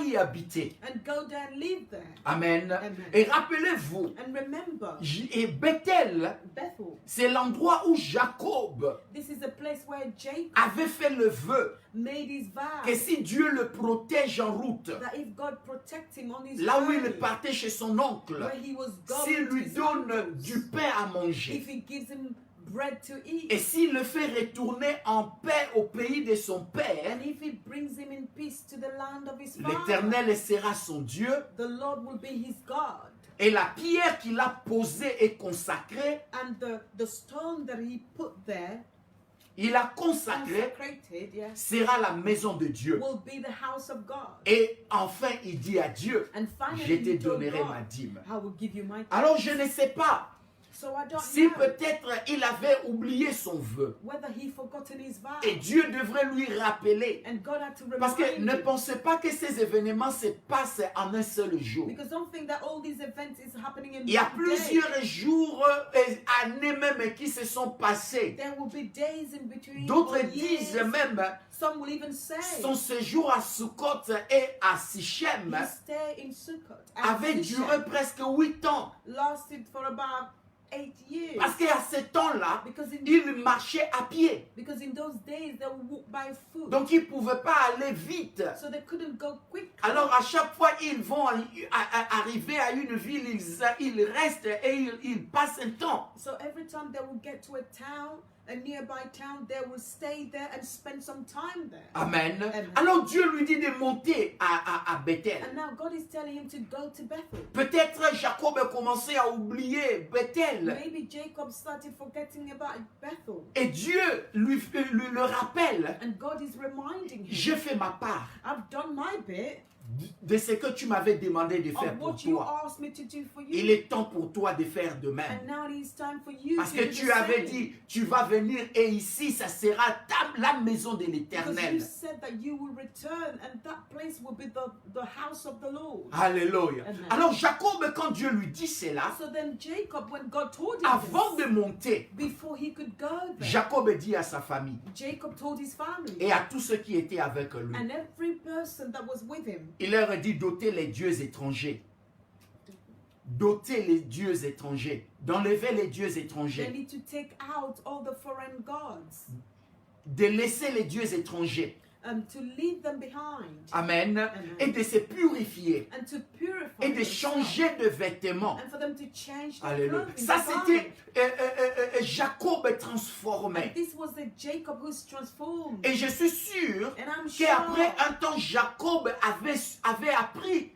y habiter. and go there and live there. Amen. Amen. Et rappelez-vous, And remember, et Bethel, Bethel, c'est l'endroit où Jacob this is a place where Jacob avait fait le vœu made his vow que si Dieu le protège en route, that if God protect him on his là où il journey, partait chez son oncle, where he was s'il going to lui his donne uncles, du pain à manger, if he gives him bread to eat, et s'il le fait retourner en paix au pays de son père, and if he brings him in peace to the land of his father, l'Éternel sera son Dieu, the Lord will be his God. et la pierre qu'il a posée et consacrée, And the stone that he put there, il a consacré, consecrated, yes, sera la maison de Dieu. will be the house of God. Et enfin, il dit à Dieu, And je finally, te he told donnerai God, ma dîme. I will give you my tithe. Alors, je ne sais pas So I don't si know peut-être il avait oublié son vœu. whether he forgotten his vow. Et Dieu devrait lui rappeler. And God had to Parce que remind ne him. pensez pas que ces événements se passent en un seul jour. Because don't think that all these events is happening in Il y a one day. plusieurs jours et années même qui se sont passés. There will be days in between. D'autres or disent years. même Some will even say son séjour à Sukkot et à Sichem his stay in Sukkot and avait Sichem duré presque 8 ans. lasted for about 8 years. Parce qu'à ce temps-là, Because il marchait à pied. in those days they would walk by foot. Donc il ne pouvait pas aller vite. So they couldn't go quick. Alors à chaque fois ils vont arriver à une ville, ils restent et ils passent un temps. So every time they will get to a town, a nearby town, they will stay there and spend some time there. Amen. Amen. Alors Dieu lui dit de monter à Bethel. And now God is telling him to go to Bethel. Peut-être Jacob a commencé à oublier Bethel. Maybe Jacob started forgetting about Bethel. Et Dieu lui le rappelle. And God is reminding him, J'ai fait ma part I've done my bit de ce que tu m'avais demandé de faire of pour what you toi. asked me to do for Il you. est temps pour toi de faire de même. And now it's time for you Parce to que do tu the avais same. dit, tu vas venir et ici, ça sera la maison de Because you l'Éternel. said that you will return and that place will be the house of the Lord. Alléluia. Amen. Alors Jacob, quand Dieu lui dit cela, So then Jacob, when God told him avant this, de monter, before he could go there, Jacob dit à sa famille Jacob told his family et à tous ceux qui étaient avec lui, and every person that was with him, il leur dit d'ôter les dieux étrangers. D'ôter les dieux étrangers. D'enlever les dieux they étrangers. need to take out all the foreign gods, De laisser les dieux étrangers. to leave them behind, Amen. Amen. Et de se purifier. and to purify Et de themselves, changer de vêtements. and for them to change their Alléluia. clothing. Ça, their c'était Jacob garment. transformé. And this was the Jacob who's transformed. Et je suis sûr And I'm sure qu'après un temps, Jacob avait appris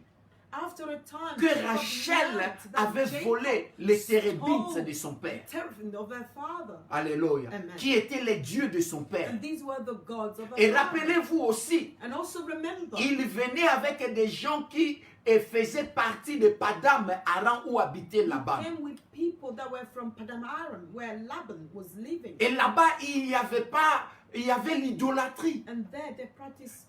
after a time, que Jacob Rachel learned that avait Jacob volé les stole térébites de son père. the teraphim of their father. Alléluia. Amen. Qui étaient les dieux de son père. And these were the gods of Et their father. rappelez-vous aussi, And also remember, il venait avec des gens qui faisaient partie de Padam Aram où habitait Laban. came with people that were from Padam Aram, where Laban was living. Et là-bas, il y avait l'idolâtrie. And there they practiced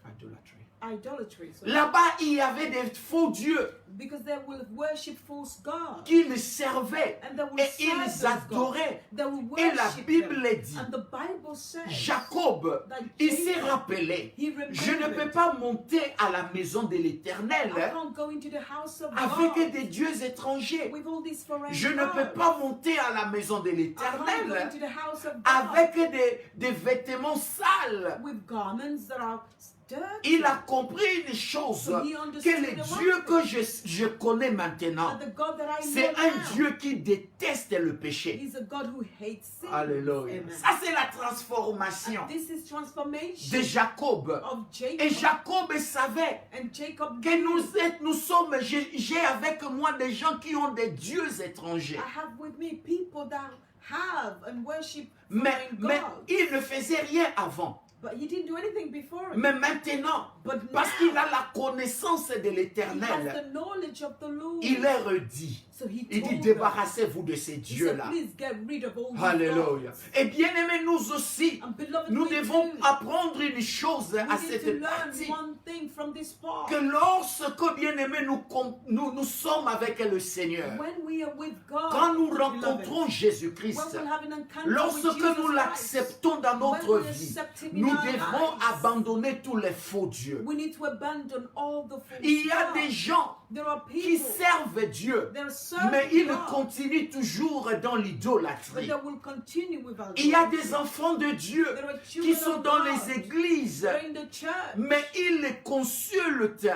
Idolatry. So Là-bas, il y avait des faux dieux because they will worship false gods. qu'ils servaient And they will et serve ils those gods. adoraient. They will Et la worship Bible them. dit, And the Bible says Jacob, that il s'est Jacob, rappelé, he je ne peux remembered, pas monter à la maison de l'Éternel I can't go into the house of avec God des dieux étrangers. with all these foreign Je ne peux gods. pas monter à la maison de I can't go l'Éternel into the house of God avec des vêtements sales. with garments that are dirty. Il a compris une chose, So he que understood le the Dieu one que thing, je connais maintenant, that the God that I c'est know un now Dieu qui déteste le péché. is a God who hates sin. Alléluia. Amen. Ça, c'est la transformation And this is transformation de Jacob. of Et Jacob. Jacob savait And Jacob que nous sommes, j'ai avec moi des gens qui ont des dieux étrangers. I have with me people that have and worship Mais foreign gods. il ne faisait rien avant. But he didn't do anything before it. Mais maintenant, But parce now, qu'il a la connaissance de he has l'Éternel, the knowledge of the Lord. il leur dit, So he il dit, told them, débarrassez-vous de ces he said, dieux-là. please get rid of all these Alléluia. gods. Et bien aimés, nous aussi, And beloved, nous we devons too, apprendre une chose we à need to cette learn partie. one thing from this part. Que lorsque, bien aimés, nous sommes avec le Seigneur, When we are with God, quand nous beloved, rencontrons Jésus-Christ, when we'll have an encounter lorsque with Jesus nous Christ, l'acceptons dans notre when we vie, accept him in nous our devons lives, abandonner tous les faux dieux. we need to abandon all the false Il y a gods. des gens There are qui people servent Dieu, that are serving mais ils God, continuent toujours dans but l'idolâtrie. they will continue with our Il y a God. des enfants de Dieu There are qui children sont of dans God. les églises, They're in the church, mais ils consultent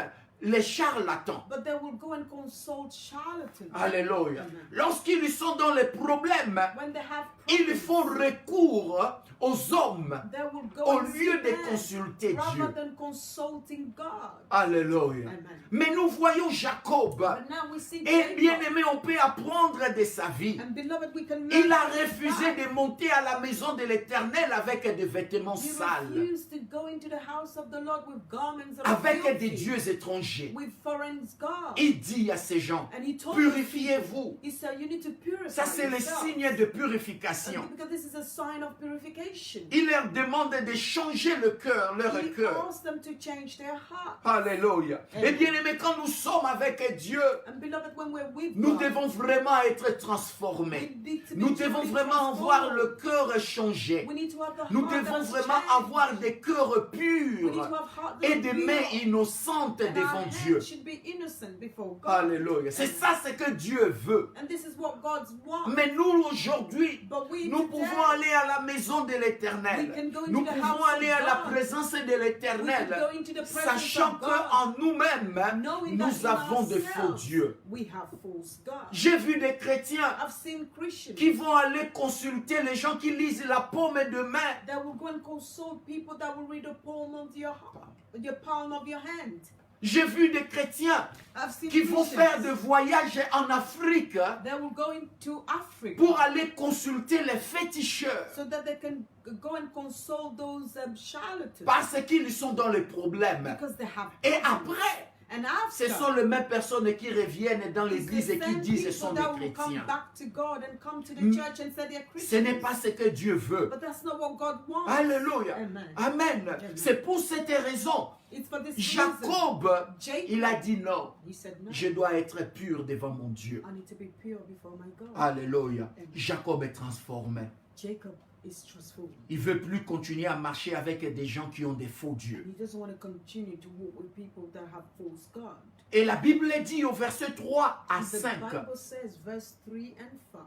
les charlatans. but they will go and consult charlatans. Alléluia. Amen. Lorsqu'ils sont dans les problèmes, When they have ils problems, font recours aux hommes they will go au and lieu see de men consulter Dieu. rather than consulting God. Alléluia. Amen. Mais nous voyons Jacob. But now we see Et bien Jacob. aimé, on peut apprendre de sa vie. And beloved, we can learn Il a from his refusé life. de monter à la maison de l'Éternel avec des vêtements He sales, refused to go into the house of the Lord with garments that are avec des filthy, dieux étrangers. with foreign gods. Il dit à ces gens, And he told purifiez-vous. He said, you need to purify Ça, c'est le yourself. signe de purification. Because this is a sign of purification. Il leur demande de changer le cœur, leur He cœur. asked them to change their heart. Alléluia. Amen. Et bien aimé, quand nous sommes avec Dieu, And beloved, when we're with nous God, devons vraiment être we transformés. need to be Nous devons truly vraiment avoir transformed. le cœur changé. We need to have the Nous heart that devons has vraiment changed. avoir des cœurs We need to purs have heart that et are des pure. mains innocentes And our devant hands Dieu. should be innocent before God. Alléluia. C'est ça ce que Dieu veut. And this is what God wants. Mais nous, aujourd'hui, But we nous today, pouvons aller à la maison de we l'Éternel. can go into Nous the pouvons house aller of à la God. présence de We can l'Éternel, go into the presence sachant of God, qu'en nous-mêmes, knowing that nous in avons de faux ourselves, dieux. we have false gods. J'ai vu des chrétiens I've seen Christians qui vont aller consulter les gens qui lisent la paume de main. that will go and consult people that will read the palm of your heart, your palm of your hand. J'ai vu des chrétiens I've seen qui vont Christians faire des voyages en Afrique that will go into Africa pour aller consulter les féticheurs so that they can go and consult those charlatans parce qu'ils sont dans les problèmes. because they have Et problems. après, And ce after, sont les mêmes personnes qui reviennent dans it's l'église the et qui same disent ce sont people des that will come chrétiens. back to God and come to the Mm. church and say they're Ce Christians. n'est pas ce que Dieu veut. But that's not what God wants. Alléluia. Amen. Amen. C'est pour cette raison. It's for this reason. Jacob, Jacob, il a dit non. he said, no, Je dois être pur devant mon Dieu. I need to be pure before my God. Alléluia. Jacob est transformé. Jacob is transformed. Il veut plus continuer à marcher avec des gens qui ont des faux dieux. He doesn't want to continue to walk with people that have false God. Et la Bible dit au verset 3 à The 5, Bible says, verse 3 and 5,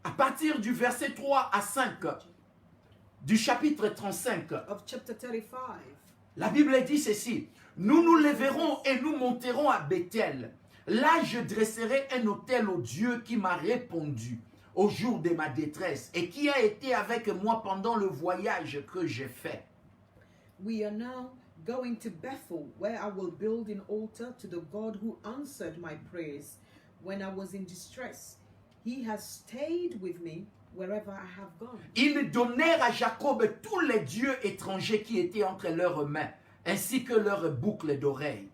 à partir du verset 3 à 5 du chapitre 35, of chapter 35, la Bible dit ceci. Nous nous lèverons et nous monterons à Bethel. Là, je dresserai un autel au Dieu qui m'a répondu au jour de ma détresse et qui a été avec moi pendant le voyage que j'ai fait. we are now going to Bethel, where I will build an altar to the God who answered my prayers when I was in distress. He has stayed with me wherever I have gone. Ils donnèrent à Jacob tous les dieux étrangers qui étaient entre leurs mains, ainsi que leurs boucles d'oreilles.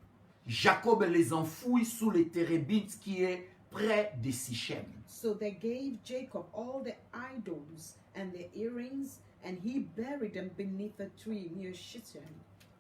Jacob les enfouit sous les térébintes qui est près de Sichem. So they gave Jacob all the idols and the earrings, and he buried them beneath a tree near Shittim.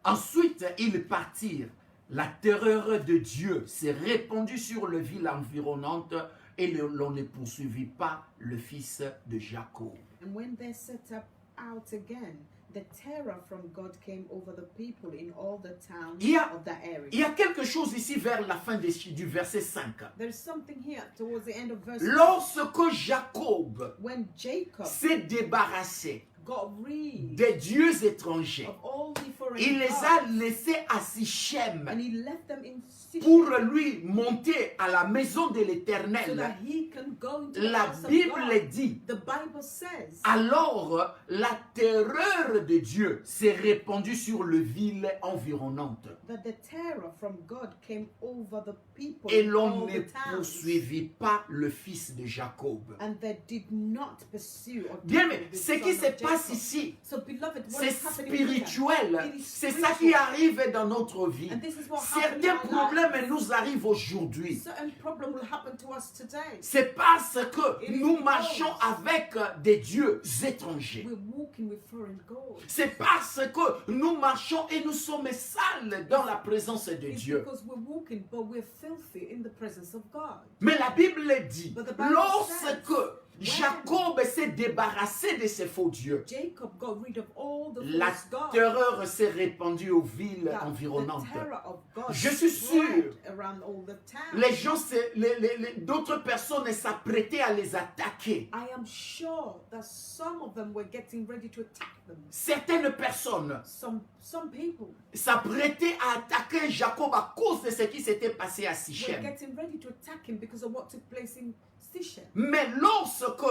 Ensuite, ils partirent. La terreur de Dieu s'est répandue sur la ville environnante et l'on ne poursuivit pas le fils de Jacob. And when they set out again, the terror from God came over the people in all the towns of that area. Il y a quelque chose ici vers la fin du verset 5. There's something here towards the end of verse 5. Lorsque Jacob When Jacob s'est débarrassé got rid des dieux étrangers, of all the foreign il les a gods, laissés à Sichem and he left them in Sichem pour lui monter à la maison de so l'Éternel. that he can go into the La house of Bible God. dit, The Bible says alors la terreur de Dieu s'est répandue sur le ville environnante that the terror from God came over the people et in l'on all ne the towns, poursuivit pas le fils de Jacob. and they did not pursue or Bien, mais tackle the ce son qui of se Jacob. passe ici, So beloved, what c'est is happening here? spirituel. It is C'est ça qui spiritual. arrive dans notre vie. And this is what happened in Certains our problèmes lives. nous arrivent aujourd'hui. Certain problem will happen to us today. C'est parce que It is nous because marchons avec des dieux étrangers. We're walking with foreign gods. C'est parce que nous marchons et nous sommes sales dans la présence de It's Dieu. because we're walking, but we're filthy in the presence of God. Mais la Bible dit, But the Bible lorsque says, Jacob s'est débarrassé de ces faux dieux, Jacob got rid of all the la false gods. terreur s'est répandue aux villes That environnantes. the terror of God Je suis sûr, spread around all the towns. Les gens, d'autres personnes s'apprêtaient à les attaquer. I am sure that some of them were getting ready to attack them. Certaines personnes Some people s'apprêtaient à attaquer Jacob à cause de ce qui s'était passé à were Sichem. getting ready to attack him because of what took place in Sichem. Mais lorsque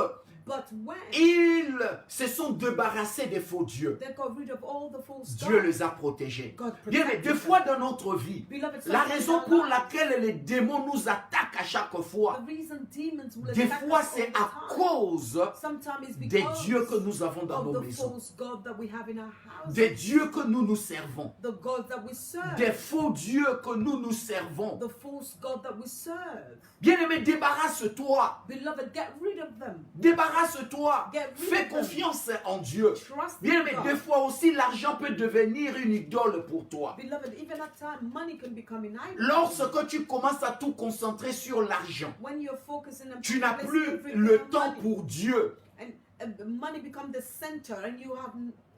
But when ils se sont débarrassés des faux dieux, they got rid of all the false Dieu gods, les a protégés. God Bien, mais protected des fois them. dans notre vie, Beloved, la sometimes in raison our pour lives, laquelle les démons nous attaquent à chaque fois, the reason demons will des attack fois us c'est all the à time, cause sometimes it's des because dieux que nous avons dans of nos the maisons, false God that we have in our houses, des dieux que nous nous servons, the God that we serve, des faux dieux que nous nous servons. the false God that we serve. Bien-aimé, débarrasse-toi. Beloved, get rid of them. Débarrasse-toi. Get rid Fais of them. confiance en Dieu. Trust Bien, in mais God. des fois aussi, l'argent peut devenir une idole pour toi. Beloved, even at time, money can become an idol. Lorsque tu commences à tout concentrer sur l'argent, When you're focusing on tu n'as placing plus everything le on temps money, pour Dieu. and money becomes the center, and you have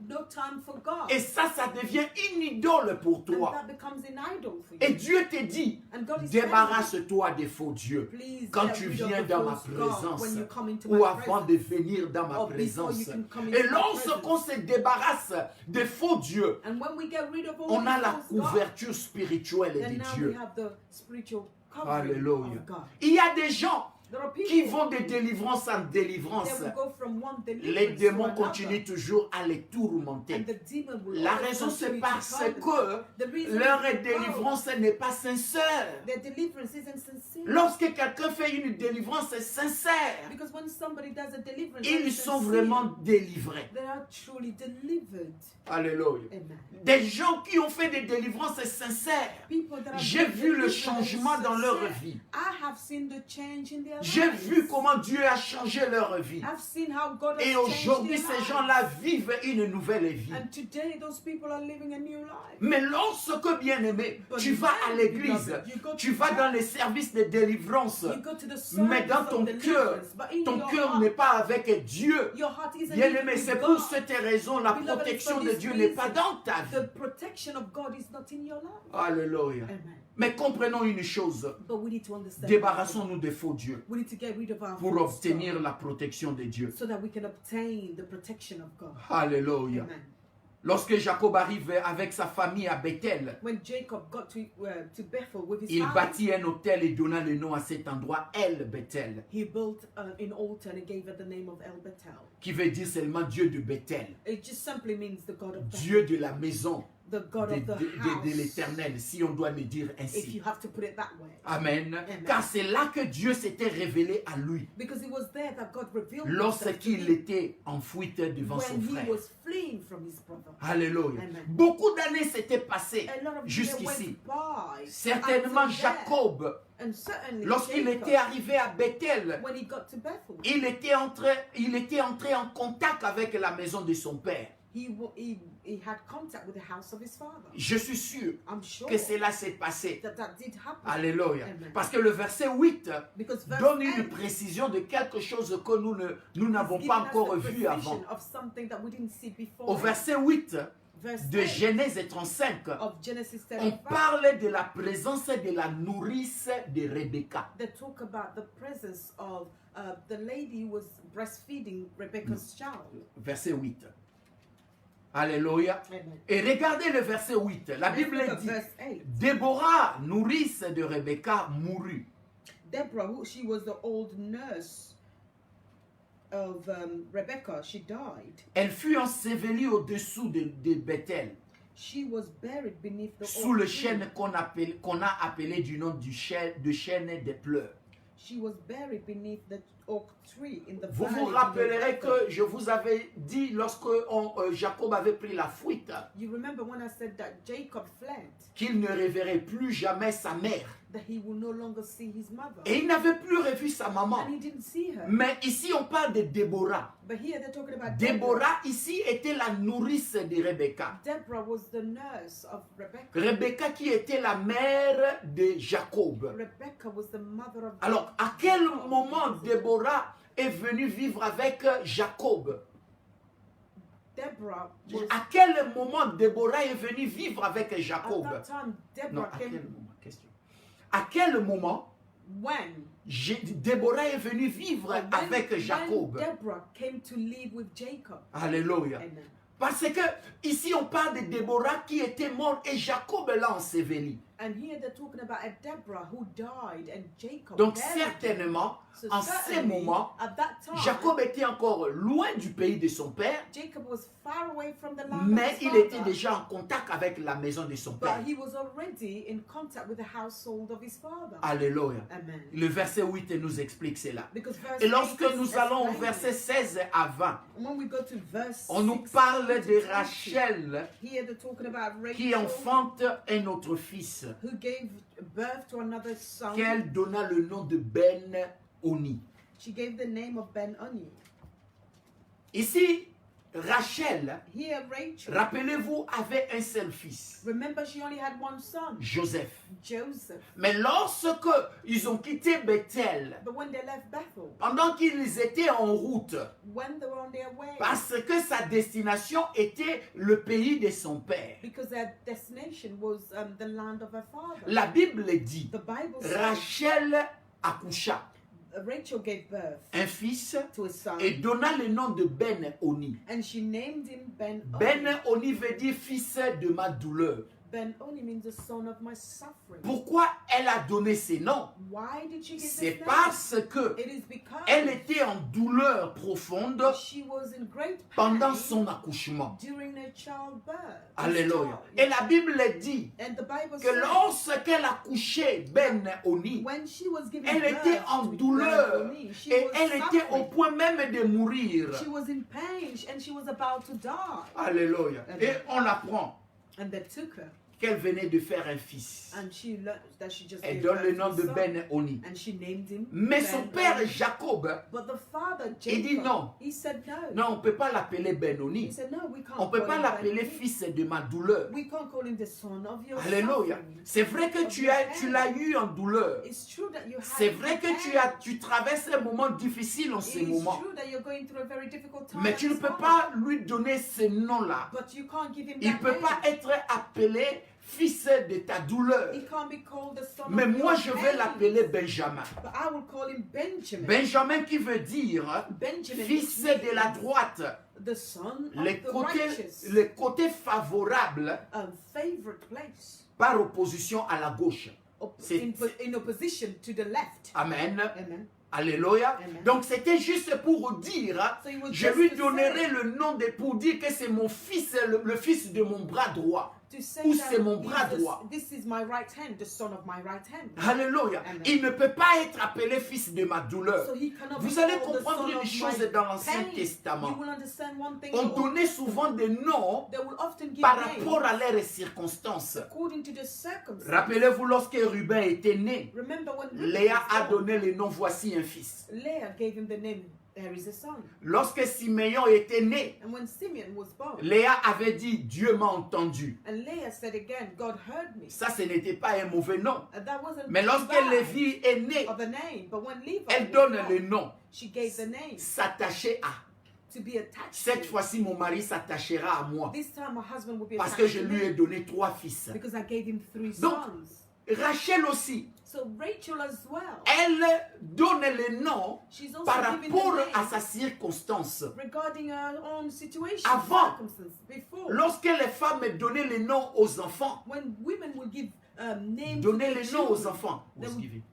no time for God. Et ça devient une idole pour And toi. that becomes an idol for Et you. Dieu te dit, And God is débarrasse-toi des faux dieux. Please Quand get tu rid of viens the dans ma false God présence when you come into ou my avant presence. de venir dans ma Or before présence. you can come Et into my lorsqu'on se débarrasse des faux dieux, And when we get rid of all on the a la false gods, couverture spirituelle then de now we Dieu. have the spiritual covering Alléluia. of God. Il y a des gens There are qui people vont de délivrance en délivrance. that will go from one deliverance Les démons to another, continuent toujours à les tourmenter. and the demon will La always raison c'est continue to parce torment them. que The reason leur is because délivrance n'est pas sincère. their deliverance isn't sincere. Lorsque quelqu'un fait une délivrance sincère, Because when somebody does a deliverance, ils that is sont sincere, vraiment délivrés. they are truly delivered. Alléluia. Amen. Des gens qui ont fait des délivrances sincères, People that have j'ai done vu le deliverance changement dans leur sincere, vie. I have seen the change in their J'ai lives. vu comment Dieu a changé leur vie. I've seen how God has Et changed aujourd'hui, their ces lives. gens-là vivent une nouvelle vie. And today, those people are living a new life. Mais lorsque, bien-aimé, But tu vas à when, l'église, beloved, you go to tu vas church, dans les services de délivrance, You go to the mais service dans of ton deliverance, cœur, but in ton your cœur heart, n'est pas avec Dieu. your heart isn't Bien-aimé, with c'est God. pour cette raison, la Beloved, protection for de this Dieu n'est pas reason, dans ta vie. The protection of God is not in your life. Alléluia. Amen. Mais comprenons une chose, But we need to understand. débarrassons-nous des faux dieux We need to get rid of our pour false obtenir God la protection de Dieu. so that we can obtain the protection of God. Alléluia. Amen. Lorsque Jacob arrive avec sa famille à Bethel, When Jacob got to Bethel with his il family, bâtit un hôtel et donna le nom à cet endroit El Bethel, he built an altar and he gave it the name of El Bethel. qui veut dire seulement Dieu de Bethel, It just simply means the God of Bethel, Dieu de la maison the God of the house. de l'Éternel, si on doit le dire If ainsi. you have to put it that way. Amen. Amen. Car c'est là que Dieu s'était révélé à lui, Because it was there that God revealed himself to lorsqu'il him était en fuite devant son when he frère. was fleeing from his brother. Alléluia. Amen. Beaucoup d'années s'étaient passées A lot of years jusqu'ici. went by Certainement until there. Jacob, And certainly lorsqu'il Jacob, était arrivé à Bethel, when he got to Bethel, il était entré en contact avec la maison de son père. he had contact with the house of his father. Je suis sûr I'm sure que cela s'est passé. that did happen. Alléluia. Amen. Parce que le verset 8 Because verse donne une 8 précision de quelque chose que nous n'avons is pas giving us encore the vu precision avant. of something that we didn't see before. Au verset 8 Verse de 8 Genèse 35, of Genesis on 35, parle de la présence de la nourrice de Rebecca. they talk about the presence of the lady who was breastfeeding Rebecca's child. Verset 8. Alléluia. Amen. Et regardez le verset 8. La Let's Bible look at dit, verse 8. Déborah, nourrice de Rebecca, mourut. Deborah, she was the old nurse of Rebecca, she died. Elle fut ensevelie au-dessous de Bethel, She was buried beneath the sous oak le tree. chêne qu'on a appelé du nom de chêne des pleurs. She was buried beneath the oak tree in the Vous valley. vous rappellerez que je vous avais dit lorsque Jacob avait pris la fuite You remember when I said that Jacob fled, qu'il ne reverrait plus jamais sa mère. that he will no longer see his mother. Et il n'avait plus revu sa maman. And he didn't see her. Mais ici on parle de Déborah. But here they're talking about Déborah ici était la nourrice de Rebecca. Deborah was the nurse of Rebecca. Rebecca qui était la mère de Jacob. Rebecca was the mother of Alors à quel moment Déborah est venue vivre avec Jacob? Deborah was, À quel moment Déborah est venue vivre avec at Jacob? that time, Non, Deborah à quel came, moment? Question. À quel moment when Déborah est venue vivre avec Jacob? When Deborah came to live with Jacob. Alléluia. Amen. Parce que ici on parle de Déborah qui était morte et Jacob l'a enseveli. And here they're talking about a Deborah who died and Jacob Donc buried her. certainement, So en ces certainly, moments, at that time, Jacob était encore loin du pays de son père, Jacob was far away from the land mais of his il father, était déjà en contact avec la maison de son père. but he was already in contact with the household of his father. Alléluia. Amen. Le verset 8 nous explique cela. Because verse Et lorsque 8 is nous allons au explaining. verset 16 à 20, When we go to verse on nous 16 parle to de 20, Rachel here they're talking about qui Rachel, enfante un autre fils, who gave birth to another son. qu'elle donna le nom de Ben-Oni. She gave the name of Ben-Oni. Ici, Rachel, Here Rachel, rappelez-vous, avait un seul fils, remember she only had one son, Joseph. Joseph. Mais lorsque ils ont quitté Bethel, But when they left Bethel, pendant qu'ils étaient en route, when they were on their way, parce que sa destination était le pays de son père, because their destination was the land of her father. la Bible dit, The Bible says Rachel accoucha Rachel gave birth un fils to a son, et donna le nom de Ben-Oni. and she named him Ben-Oni. Ben-Oni veut dire fils de ma douleur. Ben-Oni means the son of my suffering. Pourquoi elle a donné ces noms? Why did she give C'est this name? parce que It is because elle était en douleur profonde she was in great pendant pain son accouchement. during her childbirth. Alléluia. Et la Bible dit And the Bible que says lorsqu'elle accouchait Ben-Oni, when she was giving elle birth était en to douleur Ben-Oni, she et was elle était au suffering. point même de mourir. She was in pain and she was about to die. Alléluia. Et on apprend And they took her qu'elle venait de faire un fils. and she learned that she just Elle gave donne le birth nom to de a son. Ben-Oni. And she named him Mais son Ben-Oni. père Jacob, But the father, il dit Jacob, non. he said no. Non, on ne peut pas l'appeler He Ben-Oni. said no, we can't On ne peut call pas him l'appeler Ben-Oni. fils de ma douleur. We can't call him the son of your Alléluia. suffering. C'est vrai que tu l'as eu en douleur. It's true that you had C'est vrai que tu traverses un moment difficile en ce It is moment. true that you're going through a very difficult time. Mais tu ne at peux this pas lui donner ce nom-là. time. But you can't give him Il ne that peut name. pas être appelé fils de ta douleur. He can't be called the son Mais of moi, your je vais pain. l'appeler Benjamin. But I will call him Benjamin. Benjamin qui veut dire Benjamin fils which de la means droite. the son of Les the côtés, righteous. les côtés favorables A favorite place. par opposition à la gauche. C'est- In opposition to the left. Amen. Amen. Alléluia. Amen. Donc c'était juste pour dire, So he was je just lui to donnerai say- le nom pour dire que c'est mon fils, le fils de mon bras droit. To say Ou that c'est mon he's bras the- droit. This is my right hand, the son of my right hand. Alléluia. Amen. Il ne peut pas être appelé fils de ma douleur. So he cannot Vous be allez called the comprendre son une of chose my dans l'Ancien pain. Testament. You will understand one thing. On donnait souvent des noms They will often give par names rapport à leurs circonstances. according to the circumstances. Rappelez-vous lorsque Ruben était né, Remember when Léa Reuben a was born, donné le nom voici un fils. Leah gave him the name. there is a son. Lorsque Siméon était né, And when Simeon was born, Léa avait dit, Dieu m'a entendu. and Leah said again, God heard me. Ça, ce n'était pas un mauvais nom. And that wasn't Mais lorsque bad Lévi est né, of the name. But when Levi elle was donne born, le nom. she gave the name S'attacher à. to be attached Cette to. fois-ci, mon mari s'attachera à moi. This time my husband will be Parce attached que je to lui ai me donné 3 fils. because I gave him 3 Donc, sons. Rachel aussi, So Rachel as well, elle donne le nom she's also par given rapport the à name sa circonstance. regarding her own situation, Avant, circumstance. Before, Lorsque les femmes donnaient le nom aux enfants, when women would give names to donnaient their le nom aux children, enfants,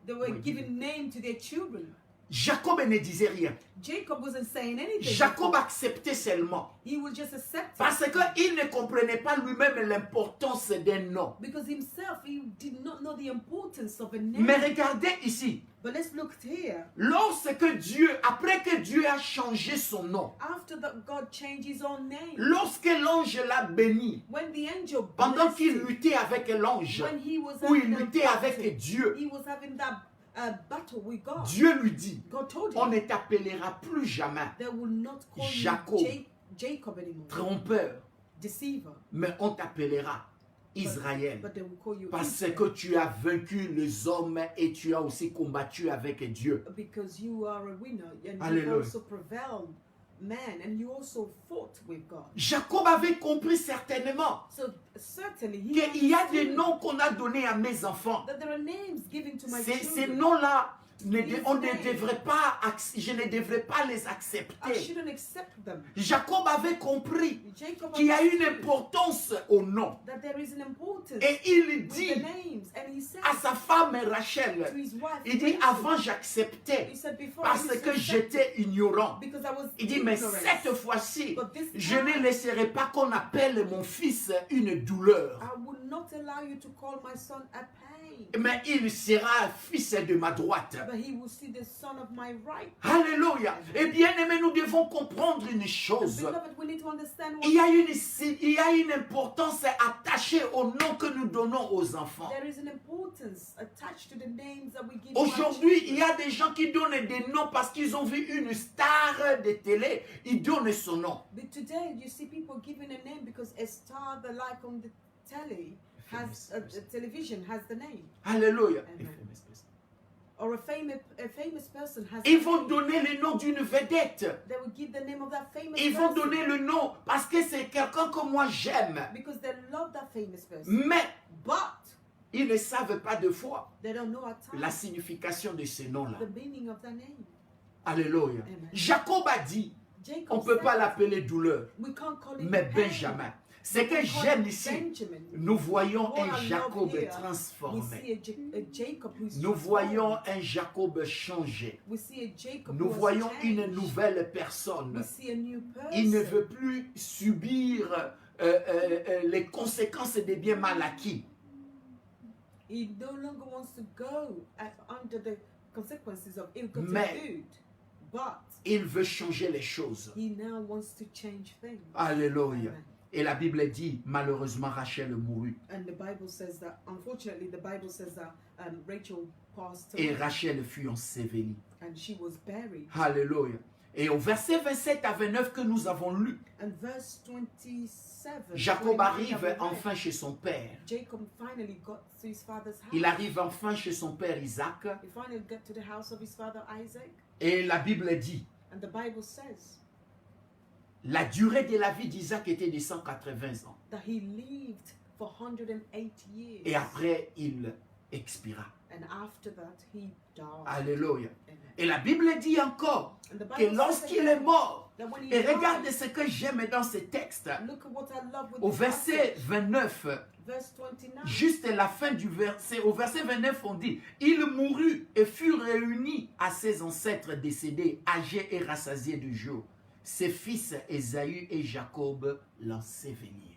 they were giving name to their children. Jacob ne disait rien. Jacob wasn't saying anything. Jacob before. acceptait seulement. He would just accept Parce it. qu'il ne comprenait pas lui-même l'importance d'un nom. Because himself, he did not know the importance of a name. Mais regardez ici. But let's look here. Lorsque Dieu, après que Dieu a changé son nom, After that, God changed his own name. lorsque l'ange l'a béni, When the angel pendant blessed qu'il him, luttait avec l'ange, when he was ou il having a luttait battle, avec Dieu, he was having that battle with God. Dieu lui dit, God told on him, ne t'appellera plus jamais they will not call Jacob. you Jacob anymore, trompeur, deceiver, mais on t'appellera Israël. but they will call you Parce Israel, que tu as vaincu les hommes et tu as aussi combattu avec Dieu. because you are a winner and Alléluia. you also prevailed man and you also fought with God. Jacob avait compris certainement So certainly he qu'il y a des understood noms qu'on a donnés à mes enfants. that there are names given to my Ces children. noms-là, These on ne names. devrait pas, je ne devrais pas les I accepter. shouldn't accept them. Jacob avait compris Jacob qu'il y a une understood importance au nom. that there is an importance Et il with the dit names, and he said à sa femme to Rachel, his wife, il dit, Rachel, avant j'acceptais he said before I parce used to que accept j'étais ignorant. because I was Il dit, mais ignorant. cette fois-ci, But this je ne time, laisserai pas qu'on appelle mon fils une douleur. I would not allow you to call my son a pain, Mais il sera fils de ma droite. but he will see the son of my right. Alléluia. Et bien aimé, nous devons comprendre une chose. Beloved, we need to understand what Il y a une importance attachée au nom que nous donnons aux enfants. there is an importance attached to the names that we give our Aujourd'hui, children. il y a des gens qui donnent des noms parce qu'ils ont vu une star de télé. Ils donnent son nom. But today, you see people giving a name because a star they like on the telly has a television has the name, Alléluia. Amen. or a famous person has. Ils the vont name. donner le nom d'une vedette. They will give the name of that famous Ils vont person donner le nom parce que c'est quelqu'un que moi j'aime. because they love that famous person. Mais But ils ne savent pas de fois they don't know at la times signification de ce nom-là. the meaning of that name. Alléluia. Amen. Jacob a dit, Jacob on ne peut said, pas l'appeler douleur, we can't call it mais pain. Benjamin. Ce We que can call j'aime it ici, Benjamin. nous voyons What un I love Jacob here, we transformé. see a Jacob who's Nous voyons transformed. un Jacob changé. We see a Jacob Nous who has voyons une changed. nouvelle We personne. see a new person. Il ne veut plus subir les conséquences des biens mal acquis. He no longer wants to go under the consequences of ill-gotten Mais- food, but Il veut changer les choses. he now wants to change things. Alléluia. Amen. Et la Bible dit, malheureusement, Rachel mourut. And the Bible says that, unfortunately, the Bible says that Rachel passed Et away Rachel fut ensevelie. and she was buried. Alléluia. Et au verset 27 à 29 que nous avons lu, And verse 27. Jacob 29 arrive that we read, enfin chez son père. Jacob finally got to his father's house. Il arrive enfin chez son père Isaac. He finally got to the house of his father Isaac. Et la Bible dit, And the Bible says la durée de la vie d'Isaac était de 180 ans. that he lived for 108 years. Et après, il expira. And after that, he died. Alléluia. Amen. Et la Bible dit encore And the que Bible says lorsqu'il est mort, that when he et died, regarde ce que j'aime dans ce texte, look at what I love with au this verset passage. 29, Verse 29. juste la fin du verset, au verset 29, on dit, il mourut et fut réuni à ses ancêtres décédés, âgés et rassasiés de jours. Ses fils Ésaü et Jacob l'ensevelirent.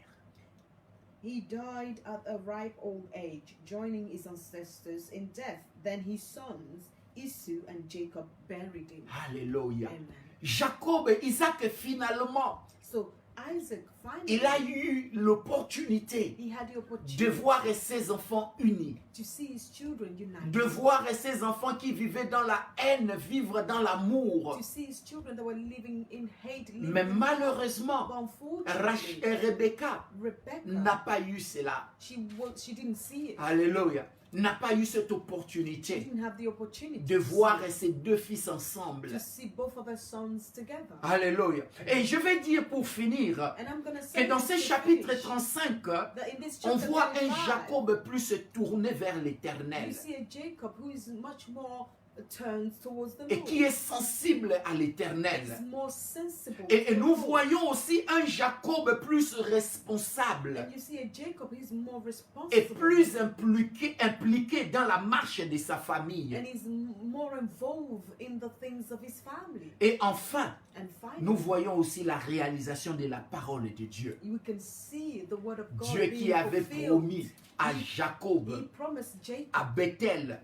He died at a ripe old age, joining his ancestors in death. Then his sons, Esau and Jacob, buried him. Alléluia. Amen. Jacob et Isaac finalement, So Isaac il a finally, eu l'opportunité he had the de opportunity voir ses enfants unis, to see his children united. de voir ses enfants qui vivaient dans la haine vivre dans l'amour. To see his children that were living in hate, living Mais in love. malheureusement, But unfortunately, Rebecca Rebecca, n'a pas eu cela. she didn't see it. Alléluia. N'a pas eu cette She opportunité didn't have the opportunity de to voir see, ses deux fils ensemble. to see both of her sons together. Alléluia. Et je vais dire pour finir And I'm going to say que dans this ce to chapitre finish, 35, that in this on chapter voit un 35, Jacob plus se tourner vers you l'éternel see a Jacob who is much more turned towards the et Lord. qui est sensible à Is l'éternel. more sensible. Et to the nous Lord. voyons aussi un Jacob plus responsable And you see a Jacob who is more et responsible. plus impliqué dans la marche de sa famille. And is more involved in the things of his family. Et enfin, And finally, nous voyons aussi la réalisation de la parole de Dieu. we can see the word of God Dieu being qui avait fulfilled. promis à He Jacob, promised Jacob à Bethel,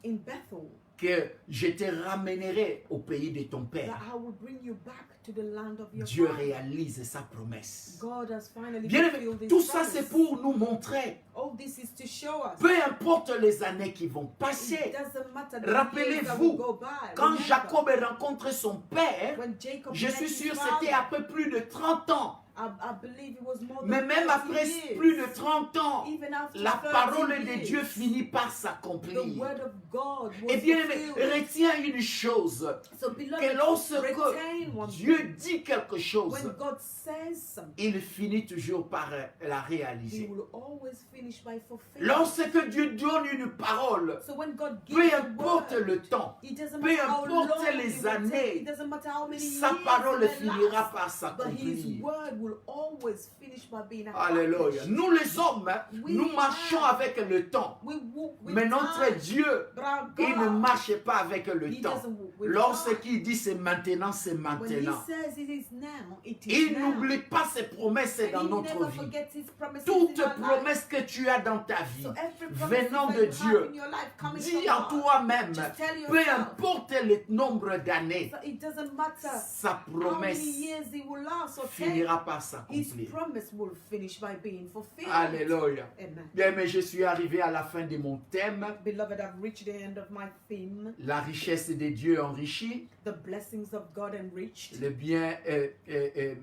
in Bethel que je te ramènerai au pays de ton that père. I will bring you back to the land of your Dieu father. réalise sa promesse. God has finally Bien aimé, fulfilled his tout ça promise. c'est pour nous montrer, All this is to show us. peu importe les années qui vont It passer, doesn't matter the rappelez-vous, years that will go by. quand Remember, Jacob rencontre son père, when Jacob je met suis his sûr father, c'était à peu plus de 30 ans. I believe it was more Mais than même 30 après years. plus de 30 ans, Even after la 30 parole de years, Dieu finit par the s'accomplir. word of God was Eh bien, aimé, fulfilled. retiens une chose, So que beloved, lorsque retain one Dieu thing. dit quelque chose, When God says something, il finit toujours par la He réaliser. will always finish by fulfilling. Lorsque Dieu donne une parole, So when God gives peu a importe word, le temps, it doesn't peu matter how long importe it les will take, années, it doesn't matter how many sa years parole it may finira last, par but His s'accomplir. word will always finish by being Alléluia. accomplished. Nous les hommes, We nous marchons are. avec le temps. We walk with Mais notre time, Dieu, but our il ne God, marche pas avec le He temps. doesn't walk with Lorsqu'il dit c'est maintenant, c'est time. When He maintenant. says it is now, it is Il now. n'oublie pas ses promesses And dans He notre never vie. forgets His promises Toute in our life. promesse que tu as dans ta vie, So every promise venant that de you have Dieu, in your life coming dis from en God, toi-même, just tell peu yourself. importe le nombre d'années, So it doesn't matter sa how many promesse years it will last or take. finira par His s'accomplir. promise will finish by being fulfilled. Alléluia. Amen. Bien, mais je suis arrivé à la fin de mon thème. Beloved, I've reached the end of my theme. La richesse de Dieu enrichit, The blessings of God enriched, le bien,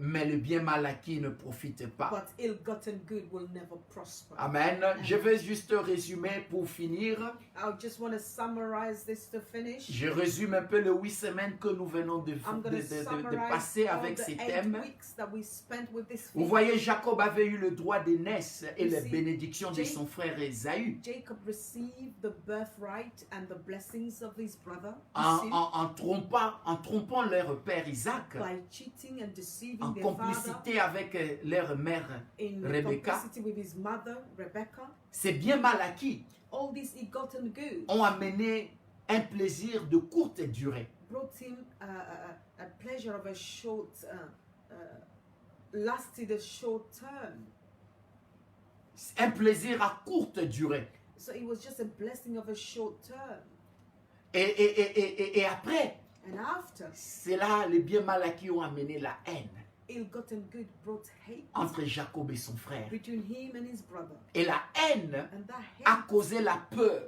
mais le bien mal acquis ne profite pas. but ill-gotten good will never prosper. Amen. Je vais juste résumer pour finir. I just want to summarize this to finish. Je résume un peu les 8 semaines que nous venons de I'm going to summarize passer all avec the ces 8 thèmes. weeks that we spent with this Vous theme. voyez, Jacob avait eu le droit d'aînesse et You les see, bénédictions de son frère Ésaü Jacob received the birthright and the blessings of his brother en, Esau en trompant leur père Isaac, by cheating and deceiving en their father complicité avec leur mère. in Rebecca. complicity with his mother Rebecca. Ces biens mal acquis All these ill-gotten goods ont amené un plaisir de courte durée. brought him a pleasure of a short, lasted a short term. Un plaisir à courte durée. So it was just a blessing of a short term. Et après, And after, c'est là les biens mal acquis ont amené la haine ill-gotten good brought hate entre Jacob et son frère. between him and his brother. Et la haine And that a hate causé la peur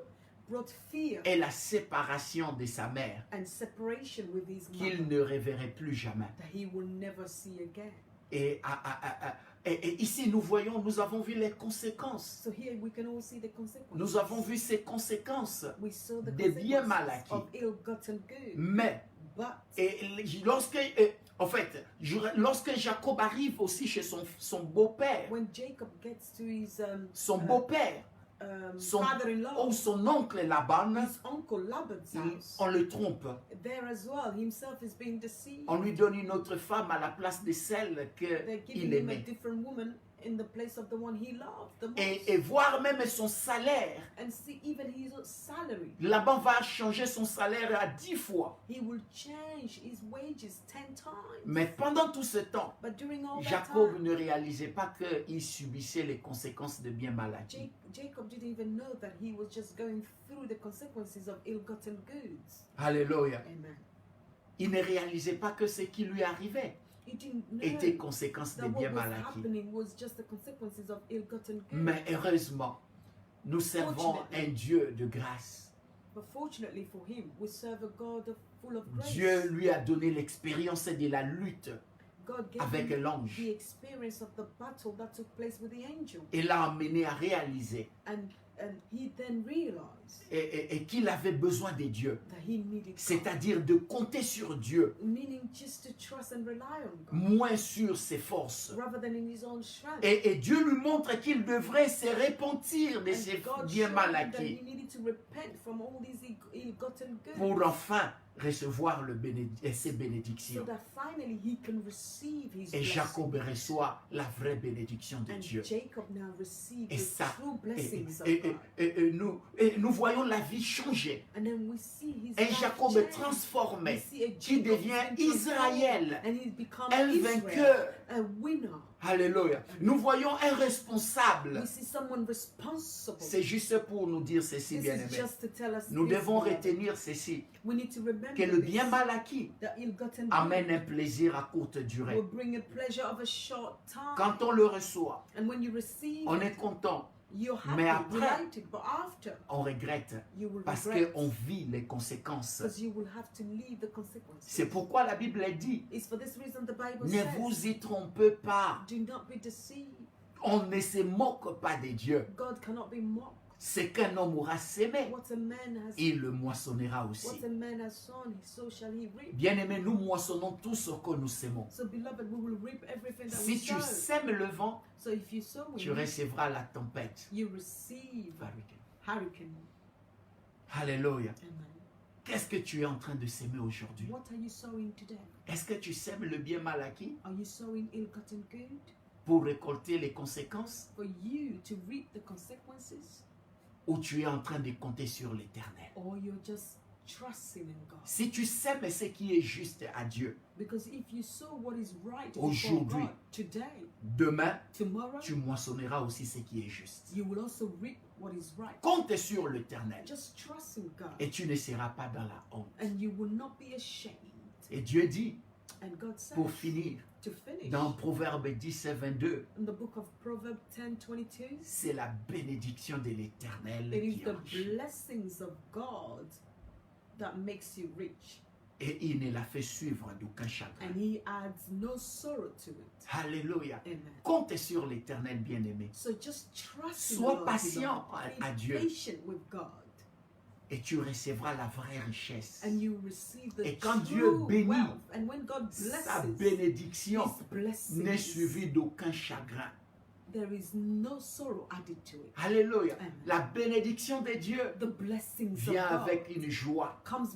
brought fear et la séparation de sa mère and separation with his qu'il mother ne reverrait plus jamais. that he will never see again. Et ici, nous voyons, nous avons vu les conséquences. So here we can all see the consequences. Nous avons vu ces conséquences. We saw the des biens mal consequences acquis. of ill-gotten good. Mais, But lorsque Jacob arrive aussi chez son beau-père, when Jacob gets to his son beau-père son, father-in-law, ou son oncle Laban, his uncle Laban's house, on le trompe. there as well, himself is being deceived. On lui donne une autre femme à la place de celle They're qu'il giving him a aimait. different woman in the place of the one he loved the most. Et voir même son salaire. And see, even his salary, Laban va changer son salaire à 10 fois. he will change his wages 10 times. Mais pendant tout ce temps, But during all that Jacob time, ne réalisait pas qu'il subissait les conséquences de biens mal acquis. Jacob didn't even know that he was just going through the consequences of ill-gotten goods. Alléluia. Amen. Il ne réalisait pas que ce qui lui arrivait. He didn't étaient know conséquences des that what biens was mal acquis. happening was just the consequences of ill-gotten goods. Mais heureusement, nous servons un Dieu de grâce. But fortunately for him, we serve a God full of grace. Dieu lui a donné l'expérience de la lutte God gave avec him l'ange the experience of the battle that took place with the angel. et l'a amené à réaliser And he then realized et qu'il avait besoin de Dieu. that he needed God. C'est-à-dire de compter sur Dieu, Meaning just to trust and rely on God moins sur ses forces. rather than in his own strength. Et Dieu lui montre qu'il devrait se repentir de ses And God biens showed mal him that acquis he needed to repent from all these ill-gotten goods. pour enfin recevoir ses So bénédictions. that finally he can receive his Et Jacob blessing. reçoit la vraie bénédiction de And Dieu. Jacob now received Et the ça, true blessings of et God. nous voyons la vie changer. And then we see his Un life Jacob change. transformé We see a qui Jacob devient being transformed, Israël, and he becomes un Israel, vainqueur. a winner. Alléluia. Nous voyons un responsable. We see someone responsible. C'est juste pour nous dire ceci, This bien-aimés. is just to tell us Nous this, devons beloved. retenir ceci, We need to remember que le this, bien mal acquis that ill-gotten amène gain un plaisir à courte durée. will bring a pleasure of a short time. Quand on le reçoit, And when you receive on it, est content, you're Mais happy, après, delighted, but after on regrette you will parce regret qu'on vit les conséquences. because you will have to leave the consequences. C'est pourquoi la Bible dit, It's for this reason the Bible ne says, vous y trompez pas. do not be deceived. On ne se moque pas de Dieu. God cannot be mocked. Ce qu'un homme aura sémé, What a man has il le moissonnera aussi. what a man has sown, so shall he reap. Bien-aimés, nous moissonnons tout ce que nous sémons. So beloved, we will reap everything that Si we tu sow. sèmes le vent, So if you sow tu wind, recevras la tempête. you receive hurricane. Alléluia. Amen. Qu'est-ce que tu es en train de s'aimer aujourd'hui? What are you sowing today? Est-ce que tu sèmes le bien mal acquis Are you sowing ill-gotten good pour récolter les conséquences for you to reap the consequences, ou tu es en train de compter sur l'éternel? or you're just trusting in God? Si tu sèmes ce qui est juste à Dieu, Because if you sow what is right before Aujourd'hui, God today, demain, tomorrow tu moissonneras aussi ce qui est juste. you will also reap what is right. Compte sur l'éternel Just trust in God, et tu ne seras pas dans la honte. and you will not be ashamed. Et Dieu dit, And God says, pour finir, to finish, dans Proverbe 10, 22, in the book of Proverbs 10:22, c'est la bénédiction de l'éternel it is qui the enrichit. blessings of God that makes you rich, Et il ne la fait suivre d'aucun chagrin. and He adds no sorrow to it. Alléluia. Amen. Compte sur l'éternel bien-aimé So just trust in Sois the Lord, patient beloved. à Be Dieu. patient with God, et tu recevras la vraie richesse. and you receive the Et quand true Dieu bénit, wealth. And when God Sa blesses, bénédiction His blessings, n'est suivie d'aucun chagrin. there is no sorrow added to it. Alléluia. Amen. La bénédiction de Dieu The blessings vient of God avec une joie comes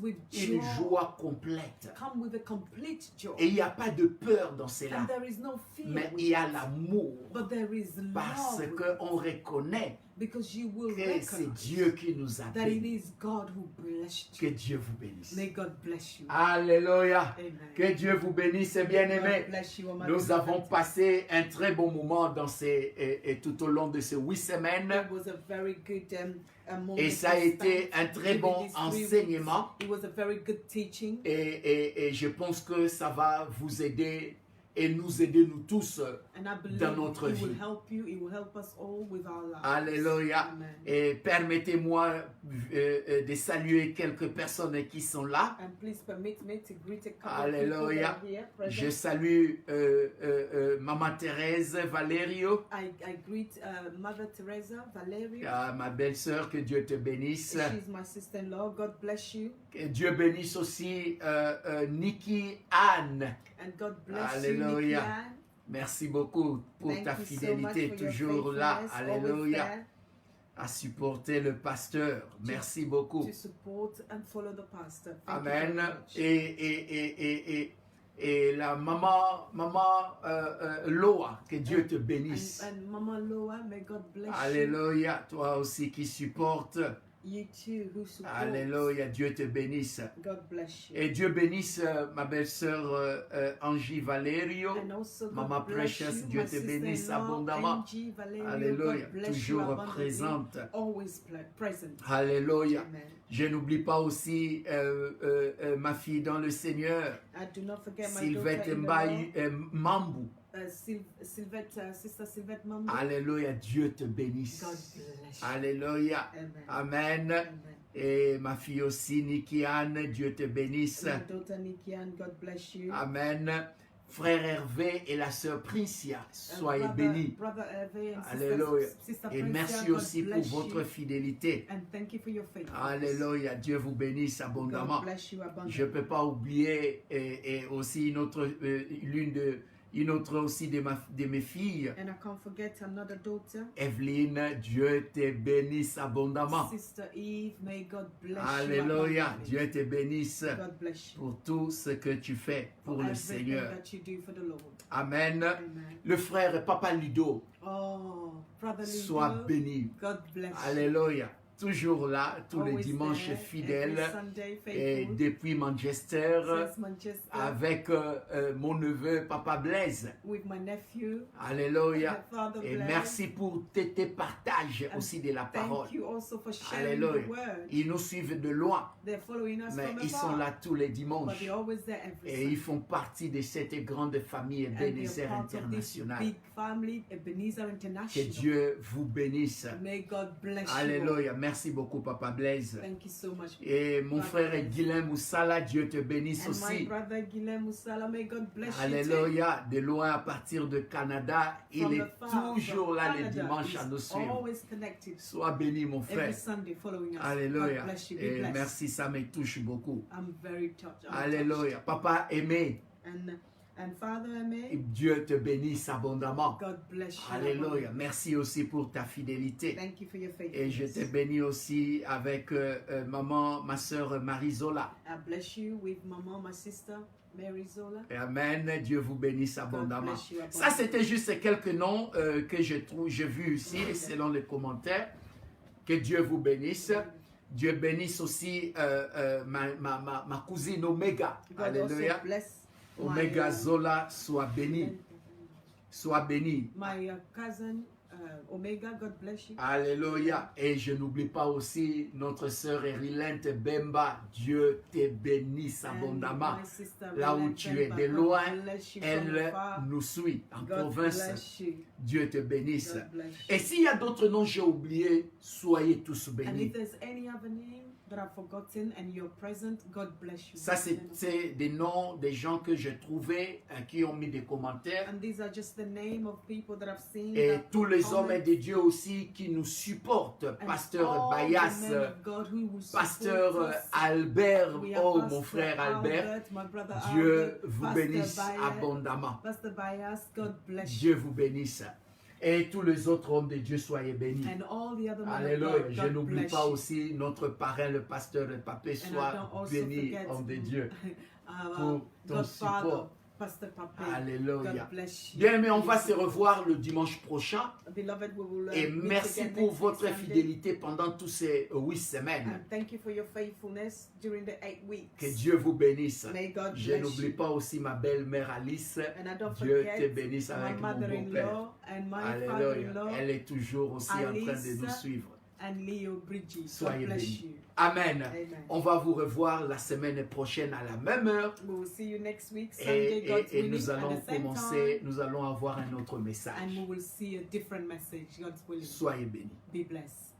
complète. come with a complete joy. Et il n'y a pas de peur dans cela. And there is no fear Mais with il y a it. l'amour. But there is Parce love with qu'on reconnaît because you will que c'est recognize Dieu qui nous a that it bénis. is God who blessed Que you. Dieu vous bénisse. May God bless you. Alléluia. Amen. Que Dieu vous bénisse, bien-aimés. God bless you, my Nous avons beloved. passé un très bon moment dans et tout au long de ces 8 semaines. It was a very good moment Et ça a we été spent un très during bon these 3 weeks. enseignement. It was a very good teaching. Et je pense que ça va vous aider et nous aider nous tous. And I believe Dans notre it will vie. help you. It will help us all with our lives. Alléluia. Amen. Et permettez-moi de saluer quelques personnes qui sont là. And please permit me to greet a couple Alléluia. of people that are here present. Je salue Maman Thérèse Valerio, I greet Mother Teresa Valerio. ma belle-sœur, que Dieu te bénisse. She's my sister-in-law. God bless you. Que Dieu bénisse aussi Nikki Anne. And God bless Alléluia. you, Nikki Ann. Merci beaucoup pour Thank ta you so much fidélité, for your toujours là. faithfulness, always Alléluia. there À supporter le pasteur. Merci beaucoup. to support and follow the pastor. Thank you Amen. very much. Et la maman Loa, que Dieu te And, bénisse. and Mama Loa, may God bless Alléluia. Toi aussi qui supportes. you. You too, who support. Alléluia. Dieu te bénisse. God bless you. Et Dieu bénisse ma belle-sœur Angie Valerio. And also God Mama bless Precious, you, Dieu my te bénisse sister-in-law, abondamment. Angie Valerio. Alléluia. God bless you Toujours abundantly. présente. Always present. Alléluia. Amen. Je n'oublie pas aussi ma fille dans le Seigneur, I do not forget my Sylvette daughter-in-law, Mambou. Sister Sylvette Mambo. Alléluia, Dieu te bénisse. God bless you. Alléluia. Amen. Amen. Amen. Et ma fille aussi, Nikiane, Dieu te bénisse. My daughter Nikian, God bless you. Amen. Frère Hervé et la sœur Princia, soyez bénis. Brother Hervé and Alléluia. Sister Et Princia, merci God aussi pour bless votre you. fidélité. And thank you for your faithfulness. Alléluia. Dieu vous bénisse God abondamment. bless you abundantly. Je ne peux pas oublier et aussi une autre aussi de mes filles, And I can't forget another daughter, Evelyne. Dieu te bénisse abondamment. Sister Eve. May God bless Alléluia. you. Dieu te bénisse God bless you. pour tout ce que tu fais pour le Everything Seigneur. that you do for the Lord. Amen. Amen. Le frère Papa Ludo, Oh, Brother sois Lido, béni. God bless you. Alléluia. Toujours là, tous les Always dimanches there, fidèles. every Sunday Et faithful. depuis Manchester, Since Manchester, avec mon neveu Papa Blaise. with my nephew, Alléluia. Father Et Blaise. merci pour tes partages aussi de la parole. Thank you also for sharing Alléluia. the word. Ils nous suivent de loin, They're following us mais from ils sont afar, là tous les but dimanches. they're always there every Et ils Sunday. font partie de cette grande famille And Ebenezer they're part of this International. big family, Ebenezer Que International. Dieu vous bénisse. May God bless you. Alléluia. Merci beaucoup, Papa Blaise. Thank you so much. Et mon God frère bless. Guilain Moussala, Dieu te bénisse And my aussi. brother Guilhem Moussala, may God bless you too. Alléluia. De loin à partir de Canada, il From est the far, toujours from là les Canada, dimanches à he's nous suivre. always connected. Sois béni, mon frère. Every Sunday following us. Alléluia. God bless you. Be Et blessed. merci, ça me touche beaucoup. I'm very touched. I'm Alléluia. Papa aimé, touched. And Father Aimé, Dieu te bénisse abondamment. God bless you. Alléluia. Merci aussi pour ta fidélité. Thank you for your Et je faithfulness. te bénis aussi avec ma soeur Marisola. I bless you with Maman, my sister, Mary Zola. Et Amen. Dieu vous bénisse God abondamment. bless you Ça, abundantly. c'était juste quelques noms que j'ai vus ici, selon les commentaires. Que Dieu vous bénisse. Dieu bénisse aussi ma cousine Omega. God Alléluia. also bless Omega Zola, sois béni. Sois béni. my cousin Omega. God bless you. Alléluia. Et je n'oublie pas aussi notre sœur Erilente Bemba. Dieu te bénisse And abondamment. my sister Là où Relent tu es Bemba, de God loin, bless you from elle afar. nous suit en God province. bless you. Dieu te bénisse. God bless you. Et s'il y a d'autres noms que j'ai oubliés, soyez tous And bénis. if there's any other name that I've forgotten and you're present, God bless you. Ça, c'est des noms des gens que j'ai trouvés qui ont mis des commentaires. And these are just the name of people that I've seen. Et that tous les comment. hommes de Dieu aussi qui nous supportent. And Pasteur all the Bayas, men of God who will support Pasteur us. Albert, We have oh Pastor mon frère Albert. Albert, my brother Dieu Albert, vous Pastor bénisse Bayas, abondamment. Pastor Bayas, God bless you. Dieu vous bénisse. Et tous les autres hommes de Dieu, soyez bénis. And all the other men of Alléluia. God, Je God n'oublie bless pas you. aussi notre parrain, le pasteur Papé. And I Sois don't also béni, forget homme de Dieu. our pour ton Godfather, support. Pastor Pape. Alléluia. God bless you. Bien, mais on va se revoir le dimanche prochain. Beloved, we will Et meet merci again pour next votre Sunday. fidélité pendant tous ces 8 semaines. And thank you for your faithfulness during the 8 weeks. Que Dieu vous bénisse. May God Je bless n'oublie you. pas aussi ma belle-mère Alice. And I don't Dieu te forget bénisse my avec mon beau-père. mother-in-law and my Alléluia. father-in-law Elle est toujours aussi en train de Alice. nous suivre. and Leo Bridges. Soyez God bless bénis. you. Amen. Amen. On va vous revoir la semaine prochaine à la même heure. We will see you next week, Sunday, God's Et willing, nous allons at the same commencer, time. nous allons avoir un autre message. And we will see a different message, God's willing. Soyez bénis. Be blessed.